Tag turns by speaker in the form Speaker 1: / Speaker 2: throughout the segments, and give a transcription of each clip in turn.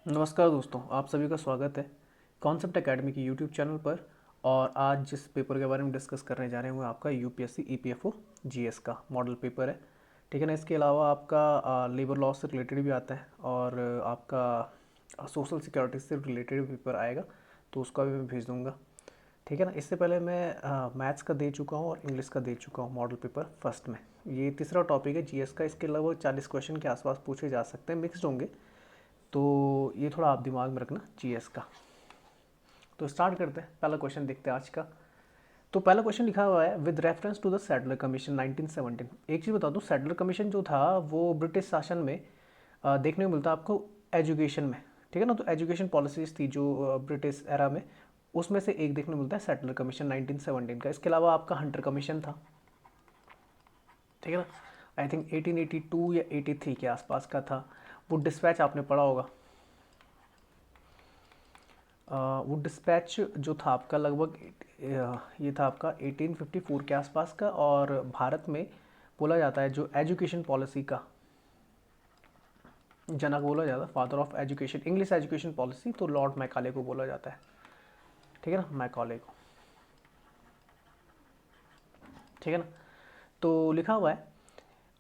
Speaker 1: नमस्कार दोस्तों, आप सभी का स्वागत है कॉन्सेप्ट एकेडमी की यूट्यूब चैनल पर। और आज जिस पेपर के बारे में डिस्कस करने जा रहे हैं वो आपका यूपीएससी ईपीएफओ जीएस का मॉडल पेपर है। ठीक है ना। इसके अलावा आपका लेबर लॉ से रिलेटेड भी आता है और आपका सोशल सिक्योरिटी से रिलेटेड पेपर आएगा, तो उसका भी मैं भेज दूँगा। ठीक है ना। इससे पहले मैं मैथ्स का दे चुका हूँ और इंग्लिश का दे चुका हूँ मॉडल पेपर फर्स्ट में। ये तीसरा टॉपिक है जीएस का। इसके लगभग 40 क्वेश्चन के आसपास पूछे जा सकते हैं, मिक्सड होंगे, तो ये थोड़ा आप दिमाग में रखना जीएस का। तो स्टार्ट करते हैं, पहला क्वेश्चन देखते हैं आज का। तो पहला क्वेश्चन लिखा हुआ है with reference to the Sadler Commission 1917। एक चीज़ बता दूं, सैडलर कमीशन जो था वो ब्रिटिश शासन में देखने को मिलता है आपको एजुकेशन में। ठीक है ना। तो एजुकेशन पॉलिसीज थी जो ब्रिटिश एरा में, उसमें से एक देखने को मिलता है सैडलर कमीशन 1917 का। इसके अलावा आपका हंटर कमीशन था। ठीक है ना। आई थिंक 1882 या 83 के आसपास का था। वो डिस्पैच आपने पढ़ा होगा। वो डिस्पैच जो था आपका लगभग ये था आपका 1854 के आसपास का। और भारत में बोला जाता है जो एजुकेशन पॉलिसी का जनक बोला जाता है, father of education, English education policy, तो लॉर्ड मैकाले को बोला जाता है। ठीक है ना, मैकाले को। ठीक है ना। तो लिखा हुआ है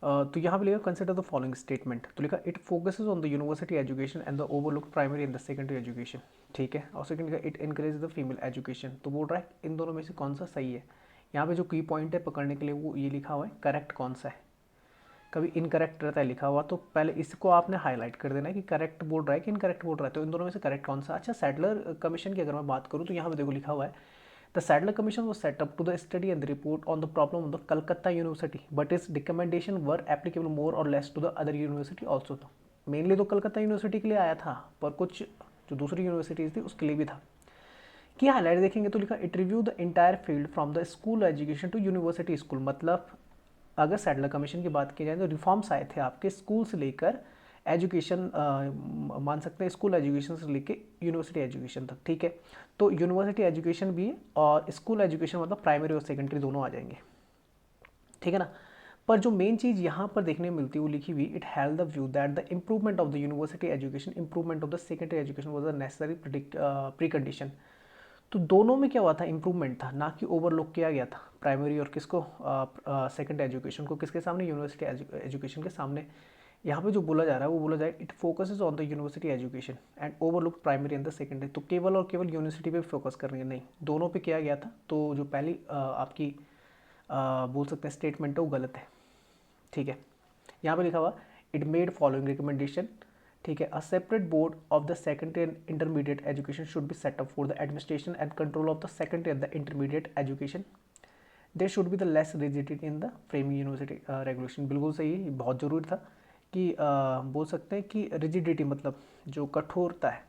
Speaker 1: तो यहाँ पे लिखा कंसिडर द फॉलोइंग स्टेटमेंट। तो लिखा it focuses on the university education and the overlook primary and the secondary education. ठीक है। और सेकंड लिखा it encourage the female education. तो बोल रहा है इन दोनों में से कौन सा सही है। यहाँ पे जो की पॉइंट है पकड़ने के लिए वो ये लिखा हुआ है करेक्ट कौन सा है। कभी इनकरेक्ट रहता है लिखा हुआ, तो पहले इसको आपने हाईलाइट कर देना है कि करेक्ट बोल रहा है कि इनकरेक्ट बोल रहा है। तो इन दोनों में से करेक्ट कौन सा। अच्छा, सैडलर कमीशन की अगर मैं बात करूँ तो यहाँ पे देखो लिखा हुआ है the Sadler commission was set up to the study and the report on the problem of the Calcutta University, but its recommendation were applicable more or less to the other university also। था mainly तो Calcutta university के लिए आया था, पर कुछ जो दूसरी यूनिवर्सिटीज़ थी उसके लिए भी था। कि हाईलाइट देखेंगे तो लिखा it review the entire field from the school education to university school. मतलब अगर सैडलर कमीशन की बात की जाए तो रिफॉर्म्स आए थे आपके स्कूल से लेकर एजुकेशन, मान सकते हैं स्कूल एजुकेशन से लेकर यूनिवर्सिटी एजुकेशन तक। ठीक है। तो यूनिवर्सिटी एजुकेशन भी है और स्कूल एजुकेशन मतलब प्राइमरी और सेकेंडरी दोनों आ जाएंगे। ठीक है ना। पर जो मेन चीज़ यहाँ पर देखने में मिलती है वो लिखी हुई it held the view that the improvement of the university education improvement of the secondary education was the necessary pre condition. तो दोनों में क्या हुआ था, इंप्रूवमेंट था, ना कि ओवरलुक किया गया था प्राइमरी और किसको सेकेंड एजुकेशन को किसके सामने, यूनिवर्सिटी एजुकेशन के सामने। यहाँ पे जो बोला जा रहा है वो बोला जाए it focuses on the university education and overlook primary and the secondary. तो केवल और केवल यूनिवर्सिटी पे फोकस करनी है, नहीं, दोनों पे किया गया था। तो जो पहली आपकी बोल सकते हैं स्टेटमेंट है वो गलत है। ठीक है। यहाँ पे लिखा हुआ इट मेड फॉलोइंग रिकमेंडेशन। ठीक है। A separate board of the secondary and intermediate education should be set up for the administration and control of the secondary and the intermediate education. There should be the less rigidity in the framing university regulation. बिल्कुल सही है, बहुत ज़रूरी था कि बोल सकते हैं कि रिजिडिटी मतलब जो कठोरता है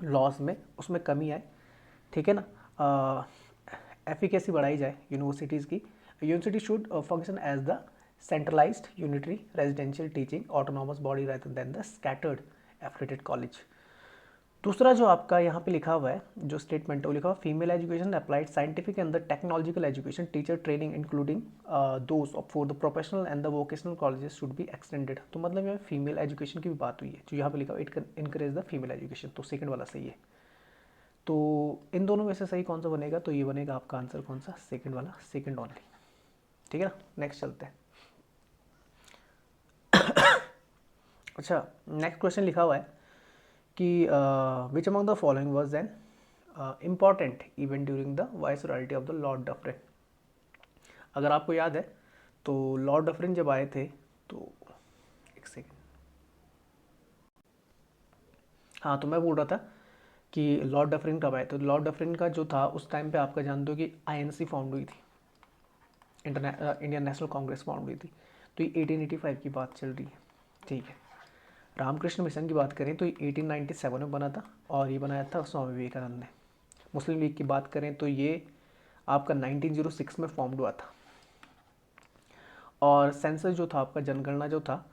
Speaker 1: लॉज में उसमें कमी आए। ठीक है ना। एफिकेसी बढ़ाई जाए यूनिवर्सिटीज़ की। University should function as the centralised unitary residential teaching autonomous body rather than the scattered affiliated college. दूसरा जो आपका यहाँ पे लिखा हुआ है जो स्टेटमेंट है वो लिखा हुआ female education applied scientific and the technological education teacher training including those for the professional and the vocational colleges should be extended. तो मतलब यहाँ फीमेल एजुकेशन की भी बात हुई है, जो यहाँ पे लिखा हुआ it encourage the female education, तो सेकंड वाला सही है। तो इन दोनों में से सही कौन सा बनेगा, तो ये बनेगा आपका आंसर कौन सा, सेकंड वाला, सेकंड ओनली। ठीक है ना। नेक्स्ट चलते हैं। अच्छा, नेक्स्ट क्वेश्चन लिखा हुआ है कि which among the following was an important event during the viceroyalty of the Lord Dufferin. अगर आपको याद है तो लॉर्ड डफरिन जब आए थे तो एक सेकेंड, हाँ, तो मैं बोल रहा था कि लॉर्ड डफरिन कब आए। तो लॉर्ड डफरिन का जो था उस टाइम पे आपका जानते हो कि आईएनसी फाउंड हुई थी, इंडियन नेशनल कांग्रेस फाउंड हुई थी। तो ये 1885 की बात चल रही है। ठीक है। रामकृष्ण मिशन की बात करें तो ये 1897 में बना था और ये बनाया था स्वामी विवेकानंद ने। मुस्लिम लीग की बात करें तो ये आपका 1906 में फॉर्म हुआ था। और सेंसस जो था आपका जनगणना जो था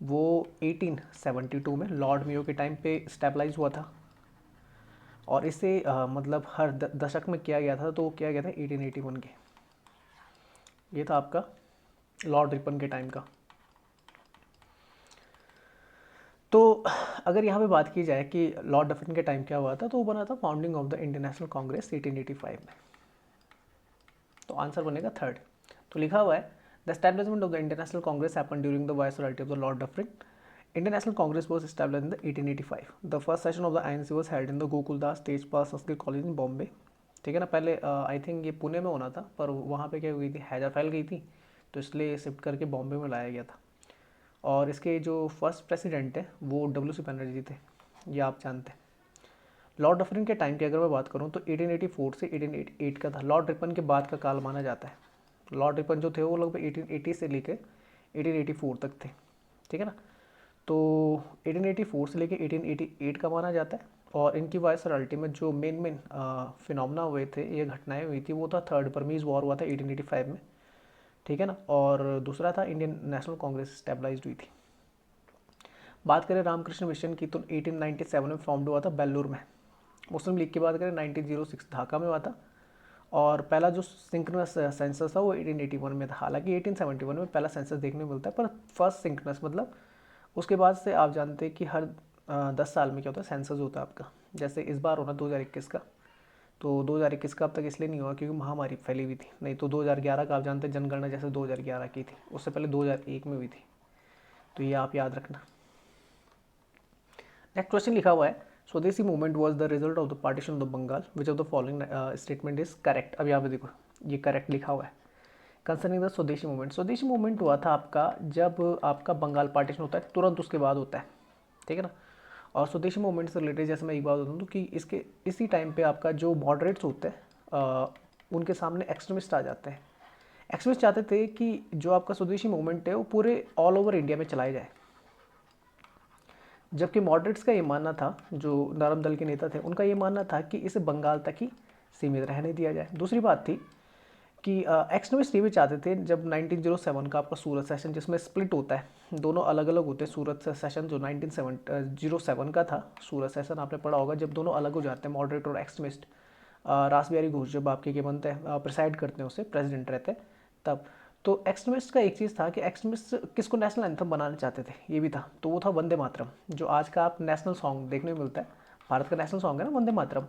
Speaker 1: वो 1872 में लॉर्ड मेयो के टाइम पे स्टेबलाइज हुआ था। और इसे मतलब हर दशक में किया गया था, तो वो किया गया था 1881 के। ये था आपका लॉर्ड रिपन के टाइम का। तो अगर यहाँ पे बात की जाए कि लॉर्ड डफरिन के टाइम क्या हुआ था, तो वो बना था founding of the Indian National Congress 1885 में। तो आंसर बनेगा थर्ड। तो लिखा हुआ है the establishment of the Indian National Congress happened during the viceroyalty of the Lord Dufferin. Indian National Congress was established in the 1885. The first session of the INC was held in the Gokuldas Tejpal Sanskrit College in Bombay. ठीक है ना, पहले I think ये पुणे में होना था, पर वहाँ पे क्या हुई थी, हैजा फैल गई थी, तो इसलिए शिफ्ट करके बॉम्बे में लाया गया था। और इसके जो फर्स्ट प्रेसिडेंट है वो WC बनर्जी थे, ये आप जानते हैं। लॉर्ड डफरिन के टाइम की अगर मैं बात करूँ तो 1884 से 1888 का था। लॉर्ड रिपन के बाद का काल माना जाता है। लॉर्ड रिपन जो थे वो लगभग 1880 से लेकर 1884 तक थे, ठीक है ना। तो 1884 से लेकर 1888 का माना जाता है। और इनकी वाइसरॉयल्टी में जो मेन फिनोमेना हुए थे, ये घटनाएं हुई थी, वो था थर्ड बर्मीज वॉर हुआ था 1885 में, ठीक है ना। और दूसरा था इंडियन नेशनल कांग्रेस स्टेबलाइज हुई थी। बात करें रामकृष्ण मिशन की तो 1897 में फॉर्म हुआ था बेल्लूर में। मुस्लिम लीग की बात करें 1906 ढाका में हुआ था। और पहला जो सिंक्रोनस सेंसस था वो 1881 में था। हालांकि 1871 में पहला सेंसस देखने को मिलता है, पर फर्स्ट सिंक्रोनस मतलब उसके बाद से आप जानते हैं कि हर 10 साल में क्या होता है, सेंसस होता है आपका। जैसे इस बार होना 2021 का, तो 2021 का अब तक इसलिए नहीं हुआ क्योंकि महामारी फैली हुई थी, नहीं तो 2011 का आप जानते हैं जनगणना जैसे 2011 की थी, उससे पहले 2001 में हुई थी। तो ये आप याद रखना। नेक्स्ट क्वेश्चन लिखा हुआ है Swadeshi movement was the result of the partition of the Bengal, which of the following statement is correct. अब यहाँ पे देखो ये करेक्ट लिखा हुआ है concerning the Swadeshi movement. Swadeshi movement हुआ था आपका जब आपका बंगाल पार्टीशन होता है तुरंत उसके बाद होता है, ठीक है ना। और स्वदेशी मूवमेंट से रिलेटेड जैसे मैं एक बात बताऊँ तो कि इसके इसी टाइम पे आपका जो मॉडरेट्स होते हैं उनके सामने एक्सट्रीमिस्ट आ जाते हैं। एक्सट्रीमिस्ट चाहते थे कि जो आपका स्वदेशी मूवमेंट है वो पूरे ऑल ओवर इंडिया में चलाया जाए, जबकि मॉडरेट्स का ये मानना था, जो नरम दल के नेता थे उनका ये मानना था कि इसे बंगाल तक ही सीमित रहने दिया जाए। दूसरी बात थी कि एक्सट्रीमिस्ट ये भी चाहते थे जब 1907 का आपका सूरत सेशन जिसमें स्प्लिट होता है, दोनों अलग अलग होते हैं। सूरत सेशन जो 1907 का था, सूरत सेशन आपने पढ़ा होगा, जब दोनों अलग हो जाते हैं मॉडरेट और एक्सट्रीमिस्ट। रास बिहारी घोष जब आपके क्या बनते हैं, प्रिसाइड करते हैं, उसे प्रेसिडेंट रहते हैं तब। तो एक्सट्रीमिस्ट का एक चीज़ था कि एक्सट्रीमिस्ट किसको नेशनल एंथम बनाना चाहते थे, ये भी था। तो वो था वंदे मातरम, जो आज का आप नेशनल सॉन्ग देखने को मिलता है, भारत का नेशनल सॉन्ग है ना वंदे मातरम,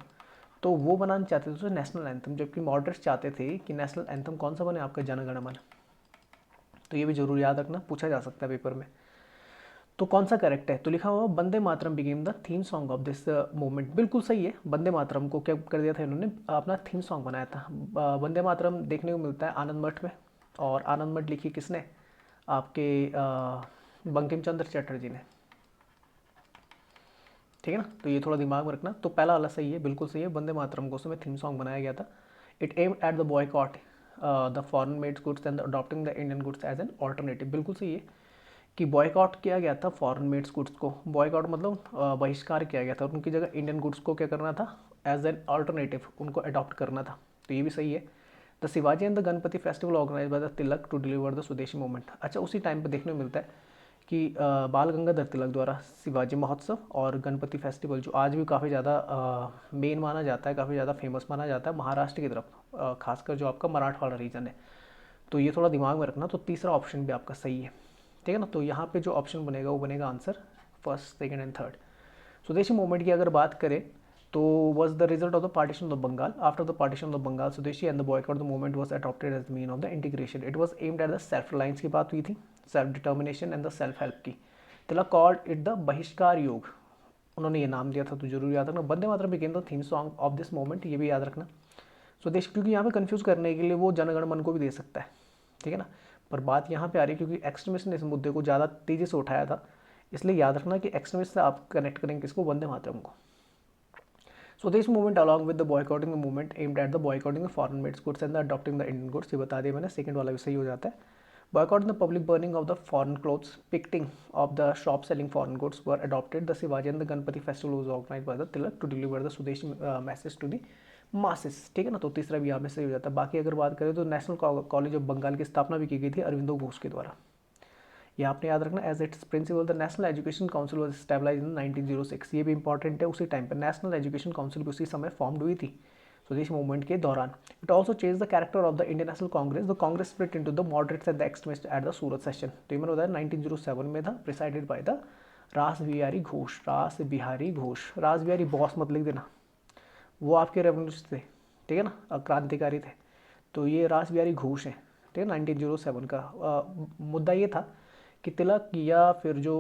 Speaker 1: तो वो बनाना चाहते थे उसे नेशनल एंथम। जबकि मॉडरेट्स चाहते थे कि नेशनल एंथम कौन सा बने, आपका जन गण मन। तो ये भी जरूर याद रखना, पूछा जा सकता है पेपर में। तो कौन सा करेक्ट है, तो लिखा हुआ Vande Mataram became the theme song of this movement. बिल्कुल सही है, वंदे मातरम को क्या कर दिया था इन्होंने, अपना थीम सॉन्ग बनाया था। वंदे मातरम देखने को मिलता है आनंद मठ में, और आनंद मठ लिखी किसने, आपके बंकिम चंद्र चटर्जी ने, ठीक है ना। तो ये थोड़ा दिमाग में रखना। तो पहला वाला सही है, बिल्कुल सही है, वंदे मातरम को उसमें थीम सॉन्ग बनाया गया था। It aim at the boycott the foreign made goods and adopting the Indian goods as an alternative. बिल्कुल सही है कि बॉयकॉट किया गया था फॉरेन मेड्स गुड्स को। बॉयकॉट मतलब बहिष्कार किया गया था, और उनकी जगह इंडियन गुड्स को क्या करना था, एज एन ऑल्टरनेटिव उनको अडॉप्ट करना था। तो ये भी सही है। The Shivaji and the Ganpati festival organise by the Tilak to deliver the Swadeshi movement. अच्छा, उसी टाइम पे देखने को मिलता है कि बाल गंगाधर तिलक द्वारा शिवाजी महोत्सव और गणपति फेस्टिवल, जो आज भी काफ़ी ज़्यादा मेन माना जाता है, काफ़ी ज़्यादा फेमस माना जाता है महाराष्ट्र की तरफ, खासकर जो आपका मराठवाड़ा रीजन है। तो ये थोड़ा दिमाग में रखना। तो तीसरा ऑप्शन भी आपका सही है, ठीक है ना। तो यहाँ पे जो ऑप्शन बनेगा वो बनेगा answer first, second and third. स्वदेशी मूवमेंट की अगर बात करें तो was the result of the partition of the Bengal. After the partition of the Bengal, Swadeshi and the boycott the movement was adopted as the mean of the integration. It was aimed at the self reliance की बात हुई थी, self determination and the self help की। तिलक called it the बहिष्कार योग, उन्होंने ये नाम दिया था, तो जरूर याद रखना। Vande Mataram became the theme song of this movement, ये भी याद रखना। स्वदेश, क्योंकि यहाँ पे कंफ्यूज करने के लिए वो जनगण मन को भी दे सकता है, ठीक है ना। पर बात यहाँ पे आ रही है क्योंकि एक्सट्रीमिस्ट ने इस मुद्दे को ज़्यादा तेज़ी से उठाया था, इसलिए याद रखना कि एक्सट्रीमिस्ट से आप कनेक्ट करेंगे किसको, वंदे मातरम को। Swadesh movement along with the boycotting movement aimed at the boycotting the foreign mades goods and the adopting the Indian goods, ये बता दिया मैंने, सेकंड वाला भी सही हो जाता है। Boycotting the public burning of the foreign clothes, picketing of the shop selling foreign goods were adopted. The Shivaji and the Ganpati festival was organised by the Tilak to deliver the swadeshi message to the masses, ठीक है ना। तो तीसरा भी यहाँ में सही हो जाता है। बाकी अगर बात करें तो नेशनल कॉलेज ऑफ बंगाल की स्थापना भी की गई थी अरविंदो घोष के द्वारा, ये आपने याद रखना। As its principal the National Education Council was stabilised in 1906, ये भी इंपॉर्टेंट है। उसी टाइम पर नेशनल एजुकेशन काउंसिल भी उसी समय फॉर्म्ड हुई थी स्वदेशी मूवमेंट के दौरान। It also change the character of the Indian National Congress. The Congress split into the moderates and the extremist at the Surat session. तो ये मैंने बताया 1907 में था, प्रिसाइडेड बाय द रास बिहारी घोष, रास बिहारी घोष, रास बिहारी बॉस मत लिख देना, वो आपके रेवोल्यूशन थे, ठीक है ना, क्रांतिकारी थे। तो ये रास बिहारी घोष हैं, ठीक है। 1907 का मुद्दा ये था कि तिलक या फिर जो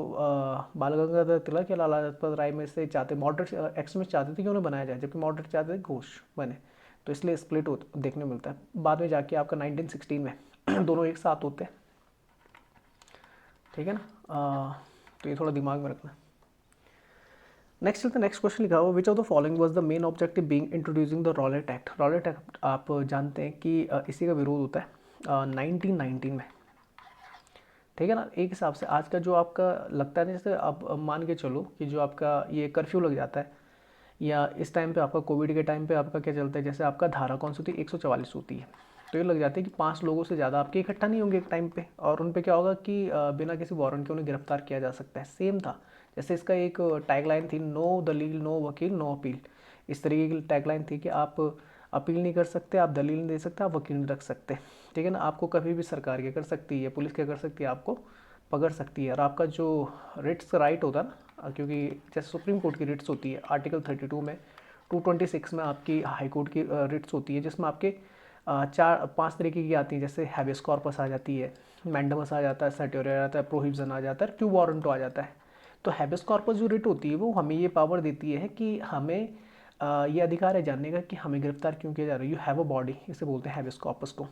Speaker 1: बाल गंगाधर तिलक या लाला लाजपत राय में से चाहते, मॉडरेट एक्सट्रीमिस्ट चाहते थे कि उन्हें बनाया जाए, जबकि मॉडरेट चाहते थे घोष बने। तो इसलिए स्प्लिट देखने मिलता है। बाद में जाके आपका 1916 में दोनों एक साथ होते हैं, ठीक है ना। तो ये थोड़ा दिमाग में रखना। नेक्स्ट चलते, नेक्स्ट क्वेश्चन लिखा हुआ, विच of the following was the main objective being introducing the Rowlatt act. Rowlatt act आप जानते हैं कि इसी का विरोध होता है 1919 में, ठीक है ना। एक हिसाब से आज का जो आपका लगता है, जैसे आप मान के चलो कि जो आपका ये कर्फ्यू लग जाता है, या इस टाइम पे आपका कोविड के टाइम पे आपका क्या चलता है, जैसे आपका धारा कौन सी होती है, 144 होती है। तो ये लग जाती है कि 5 लोगों से ज़्यादा आपके इकट्ठा नहीं होंगे एक टाइम पे, और उन पे क्या होगा कि बिना किसी वारंट के उन्हें गिरफ्तार किया जा सकता है। सेम था, जैसे इसका एक टैगलाइन थी, नो दलील नो वकील नो अपील। इस तरीके की टैगलाइन थी कि आप अपील नहीं कर सकते, आप दलील नहीं दे सकते, आप वकील नहीं रख सकते, ठीक है ना। आपको कभी भी सरकार क्या कर सकती है, पुलिस क्या कर सकती है, आपको पकड़ सकती है। और आपका जो रिट्स राइट होता है ना, क्योंकि जैसे सुप्रीम कोर्ट की रिट्स होती है आर्टिकल 32 में, 226 में आपकी हाई कोर्ट की रिट्स होती है, जिसमें आपके 4-5 तरीके की आती हैं, जैसे हैबियस कॉर्पस आ जाती है, मैंडमस आ जाता है, सर्टोरियल आ जाता है, प्रोहिबिशन आ जाता है, क्यू वारंटो आ जाता है। तो हैबियस कॉर्पस जो रिट होती है वो हमें ये पावर देती है कि हमें ये अधिकार है जानने का कि हमें गिरफ्तार क्यों किया जा रहा है। यू हैव अ बॉडी, इसे बोलते हैं हैबियस कॉर्पस को।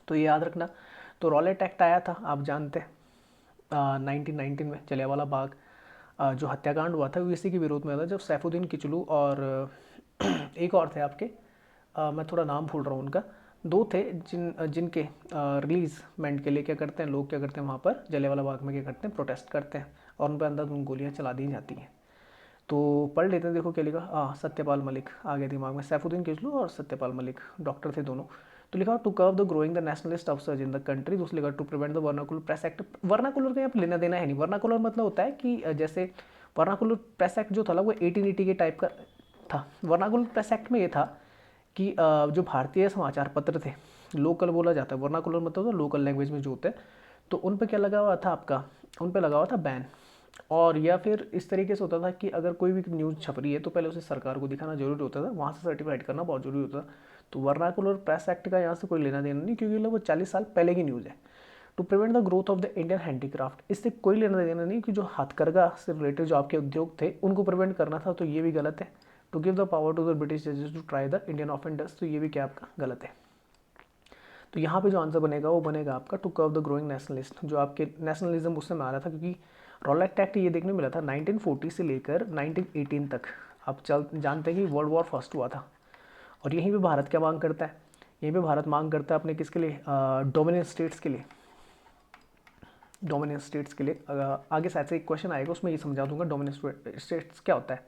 Speaker 1: तो ये याद रखना। तो रॉलेट एक्ट आया था, आप जानते हैं 1919 में, जलियांवाला बाग जो हत्याकांड हुआ था वो इसी के विरोध में हुआ था, जब सैफुद्दीन किचलू और एक और थे आपके, मैं थोड़ा नाम भूल रहा हूँ उनका, 2 थे जिनके रिलीजमेंट के लिए क्या करते हैं लोग, क्या करते हैं वहाँ पर जलियांवाला बाग में क्या करते हैं, प्रोटेस्ट करते हैं, और उन पर अंदर गोलियाँ चला दी जाती हैं। तो पढ़ लेते हैं, देखो क्या लिखा, सत्यपाल मलिक आ गया दिमाग में, सैफुद्दीन किचलू और सत्यपाल मलिक डॉक्टर थे दोनों। तो लिखा to curve the growing the nationalist upsurge in the country. दूसरी लिखा to prevent the vernacular press act. Vernacular का यहाँ पर लेना देना है नहीं। वर्नाकुलर मतलब होता है कि जैसे वर्नाकुलर प्रेस एक्ट जो था वो 1880 के टाइप का था। वर्नाकुलर प्रेस एक्ट में ये था कि जो भारतीय समाचार पत्र थे, लोकल बोला जाता है, वर्नाकुलर मतलब तो लोकल लैंग्वेज में जो होते हैं, तो उन पर क्या लगा हुआ था आपका, उन पर लगा हुआ था बैन। और या फिर इस तरीके से होता था कि अगर कोई भी न्यूज़ छप रही है तो पहले उसे सरकार को दिखाना जरूरी होता था, वहाँ से सर्टिफाइड करना बहुत जरूरी होता था। तो वर्नाकुलर प्रेस एक्ट का यहाँ से कोई लेना देना नहीं, क्योंकि वो 40 साल पहले की न्यूज़ है। To prevent the growth of the Indian handicraft, इससे कोई लेना देना नहीं कि जो हथकरघा से रिलेटेड जो आपके उद्योग थे उनको प्रिवेंट करना था, तो ये भी गलत है। To give the power to the British जजेस to try the Indian offenders, तो ये भी क्या आपका गलत है। तो यहाँ पे जो आंसर बनेगा वो बनेगा आपका to curve the growing nationalist, जो आपके नेशनलिज्म उससे में आ रहा था, क्योंकि रॉलेट एक्ट ये देखने मिला था 1940 से लेकर 1918 तक। आप जानते हैं कि वर्ल्ड वॉर फर्स्ट हुआ था, और यहीं पे भारत क्या मांग करता है, यहीं पे भारत मांग करता है अपने किसके लिए, डोमिनेंट स्टेट्स के लिए, डोमिनेंट स्टेट्स के लिए। आगे शायद से एक क्वेश्चन आएगा, उसमें ये समझा दूंगा डोमिनेंट स्टेट्स क्या होता है,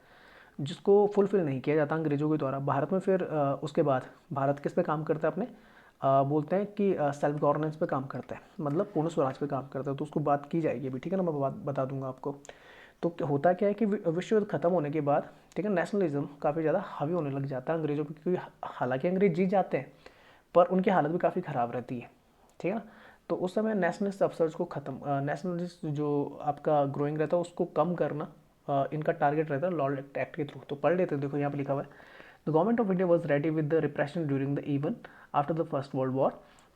Speaker 1: जिसको फुलफिल नहीं किया जाता अंग्रेजों के द्वारा भारत में। फिर उसके बाद भारत किस पे काम करता है अपने, बोलते हैं कि सेल्फ गवर्नेंस पे काम करता है, मतलब पूर्ण स्वराज पे काम करता है। तो उसको बात की जाएगी अभी, ठीक है ना, मैं बात बता दूंगा आपको। तो होता क्या है कि विश्व युद्ध खत्म होने के बाद, ठीक है, नेशनलिज्म काफ़ी ज़्यादा हावी होने लग जाता है अंग्रेजों पर, क्योंकि हालांकि अंग्रेज जीत जाते हैं पर उनकी हालत भी काफ़ी ख़राब रहती है, ठीक है ना। तो उस समय नेशनलिस्ट अफसर्स को ख़त्म, नेशनलिस्ट जो आपका ग्रोइंग रहता है उसको कम करना इनका टारगेट रहता है लॉर्ड एक्ट के थ्रू। तो पढ़ लेते हैं, देखो यहाँ पे लिखा हुआ है, the government of India was ready with the repression during the even after the first world war.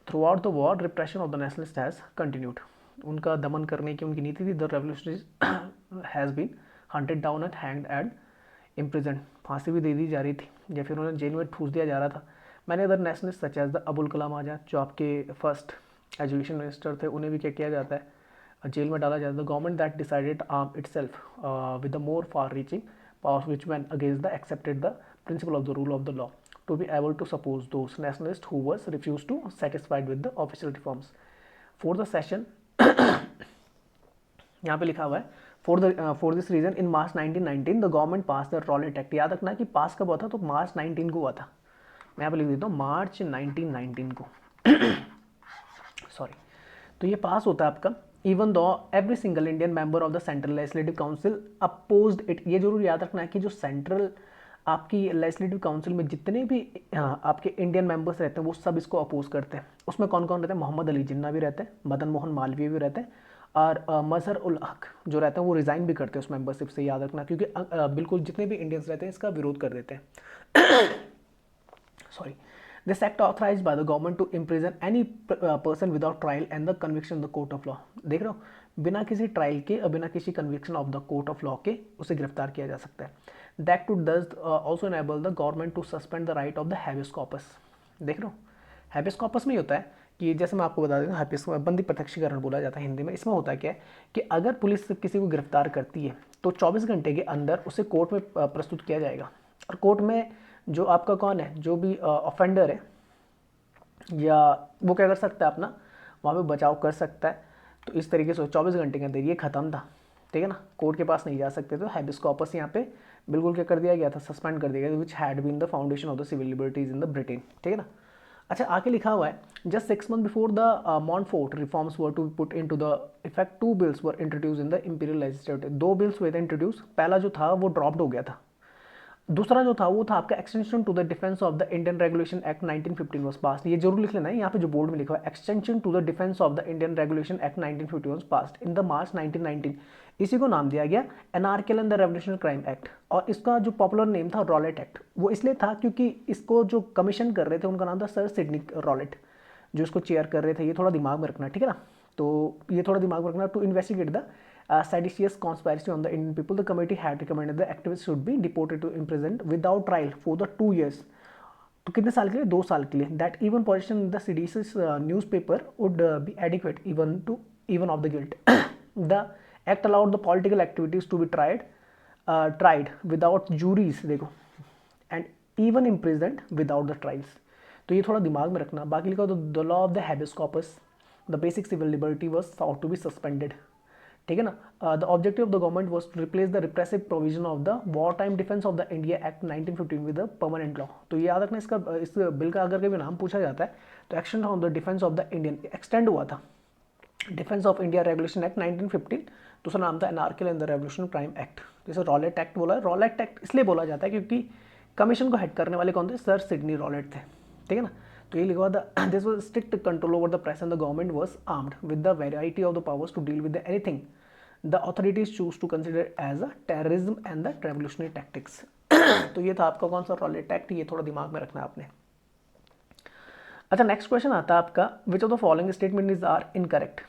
Speaker 1: Throughout the war repression of the nationalist has continued. उनका दमन करने की उनकी नीति थी। The revolutionaries has been hunted down and hanged and imprison, फांसी भी दे दी जा रही थी या फिर उन्हें जेल में ठूस दिया जा रहा था। मैंने other nationalist such as the Abul Kalam Azad, जो आपके फर्स्ट एजुकेशन मिनिस्टर थे, उन्हें भी क्या किया जाता है, जेल में डाला जाता है। The government that decided arm itself with the more far reaching powers which went against the accepted the principle of the rule of the law to be able to suppose those nationalists who was refused to satisfied with the official reforms for the session यहाँ पे लिखा हुआ है for this reason in March 1919 the government pass the Rowlatt act. याद रखना कि पास कब हुआ था, तो मार्च 19 को हुआ था। मैं यहाँ पे लिख देता हूँ मार्च 1919 को सॉरी। तो ये पास होता है आपका, even though every single Indian member of the central legislative council opposed it. ये जरूर याद रखना है कि जो सेंट्रल आपकी लेजिस्लेटिव काउंसिल में जितने भी आपके इंडियन मेंबर्स रहते हैं वो सब इसको अपोज करते हैं। उसमें कौन कौन रहते हैं, मोहम्मद अली जिन्ना भी रहते हैं, मदन मोहन मालवीय भी रहते हैं, और मजहर उल हक जो रहते हैं वो रिज़ाइन भी करते हैं उस मेंबरशिप से, याद रखना, क्योंकि बिल्कुल जितने भी इंडियंस रहते हैं इसका विरोध कर देते हैं। Sorry. This act authorized by the government to imprison any person without trial and the conviction the court of law. देख रहे हो, बिना किसी ट्रायल के और बिना किसी conviction of the court of law के उसे गिरफ्तार किया जा सकता है। That too does also enable the government to suspend the right of the habeas corpus. देख रहे हो, हैबियस कॉर्पस में ही होता है कि जैसे मैं आपको बता देता हूँ, हैबियस बंदी प्रत्यक्षीकरण बोला जाता है हिंदी में। इसमें होता है क्या है कि अगर पुलिस किसी को गिरफ्तार करती है तो 24 घंटे के अंदर उसे कोर्ट में प्रस्तुत किया जाएगा, और कोर्ट में जो आपका कौन है, जो भी ऑफेंडर है, या वो क्या कर सकता है, अपना वहाँ पे बचाव कर सकता है। तो इस तरीके से 24 घंटे के अंदर ये खत्म था, ठीक है ना, कोर्ट के पास नहीं जा सकते। तो हैबियस कॉर्पस यहाँ पे बिल्कुल क्या कर दिया गया था, सस्पेंड कर दिया गया, which had been the foundation of the civil liberties in the Britain, ठीक है ना। अच्छा, आगे लिखा हुआ है, just 6 months before the Montford reforms were to put in to the effect, 2 bills were introduce in the imperial legislative. 2 bills हुए थे इंट्रोड्यूस, पहला जो था वो ड्रॉप्ड हो गया था, दूसरा जो था वो था आपका extension to the defence of the Indian regulation act 1915 was passed. ये जरूर लिख लेना है, यहाँ पे जो बोर्ड में लिखा हुआ है, extension to the defence of the Indian regulation act 1915 was passed in the March 1919। इसी को नाम दिया गया Anarchical and the Revolutionary Crime Act, और इसका जो पॉपुलर नेम था रॉलेट एक्ट। वो इसलिए था क्योंकि इसको जो कमीशन कर रहे थे उनका नाम था सर सिडनी रॉलेट, जो इसको चेयर कर रहे थे। ये थोड़ा दिमाग में रखना, ठीक है ना, तो ये थोड़ा दिमाग में रखना। To investigate the seditious conspiracy on the Indian people, the committee had recommended the activists should be deported to imprisoned without trial for the 2 years। तो कितने साल के लिए, 2 साल के लिए। That even position in the seditious newspaper would be adequate even to even of the guilt। the act allowed the political activities to be tried without juries, देखो, and even imprisoned without the trials। तो ये थोड़ा दिमाग में रखना। बाकी लिखा तो the law of the habeas corpus, the basic civil liberty was sought to be suspended, ठीक है ना। The objective of the government was to replace the repressive provision of the war time defence of the India act 1915 with the permanent law. तो ये याद रखना, इसका इस bill का अगर कभी नाम पूछा जाता है तो action on the defence of the Indian extend हुआ था, Defence of India Regulation act 1915, दूसरा नाम था Anarchical and the Revolutionary Crime Act. जैसे रॉलेट एक्ट बोला है, रॉलेट एक्ट इसलिए बोला जाता है क्योंकि कमीशन को हेड करने वाले कौन थे, सर सिडनी रॉलेट थे, ठीक है ना। तो ये लिखा था, this was strict control over the press and the government was armed with the variety of the powers to deal with anything the authorities choose to consider as a terrorism and the revolutionary tactics. तो ये था आपका कौन सा, Rowlatt act. ये थोड़ा दिमाग में रखना है आपने। अच्छा, नेक्स्ट क्वेश्चन आता है आपका, which of the following statement is are incorrect,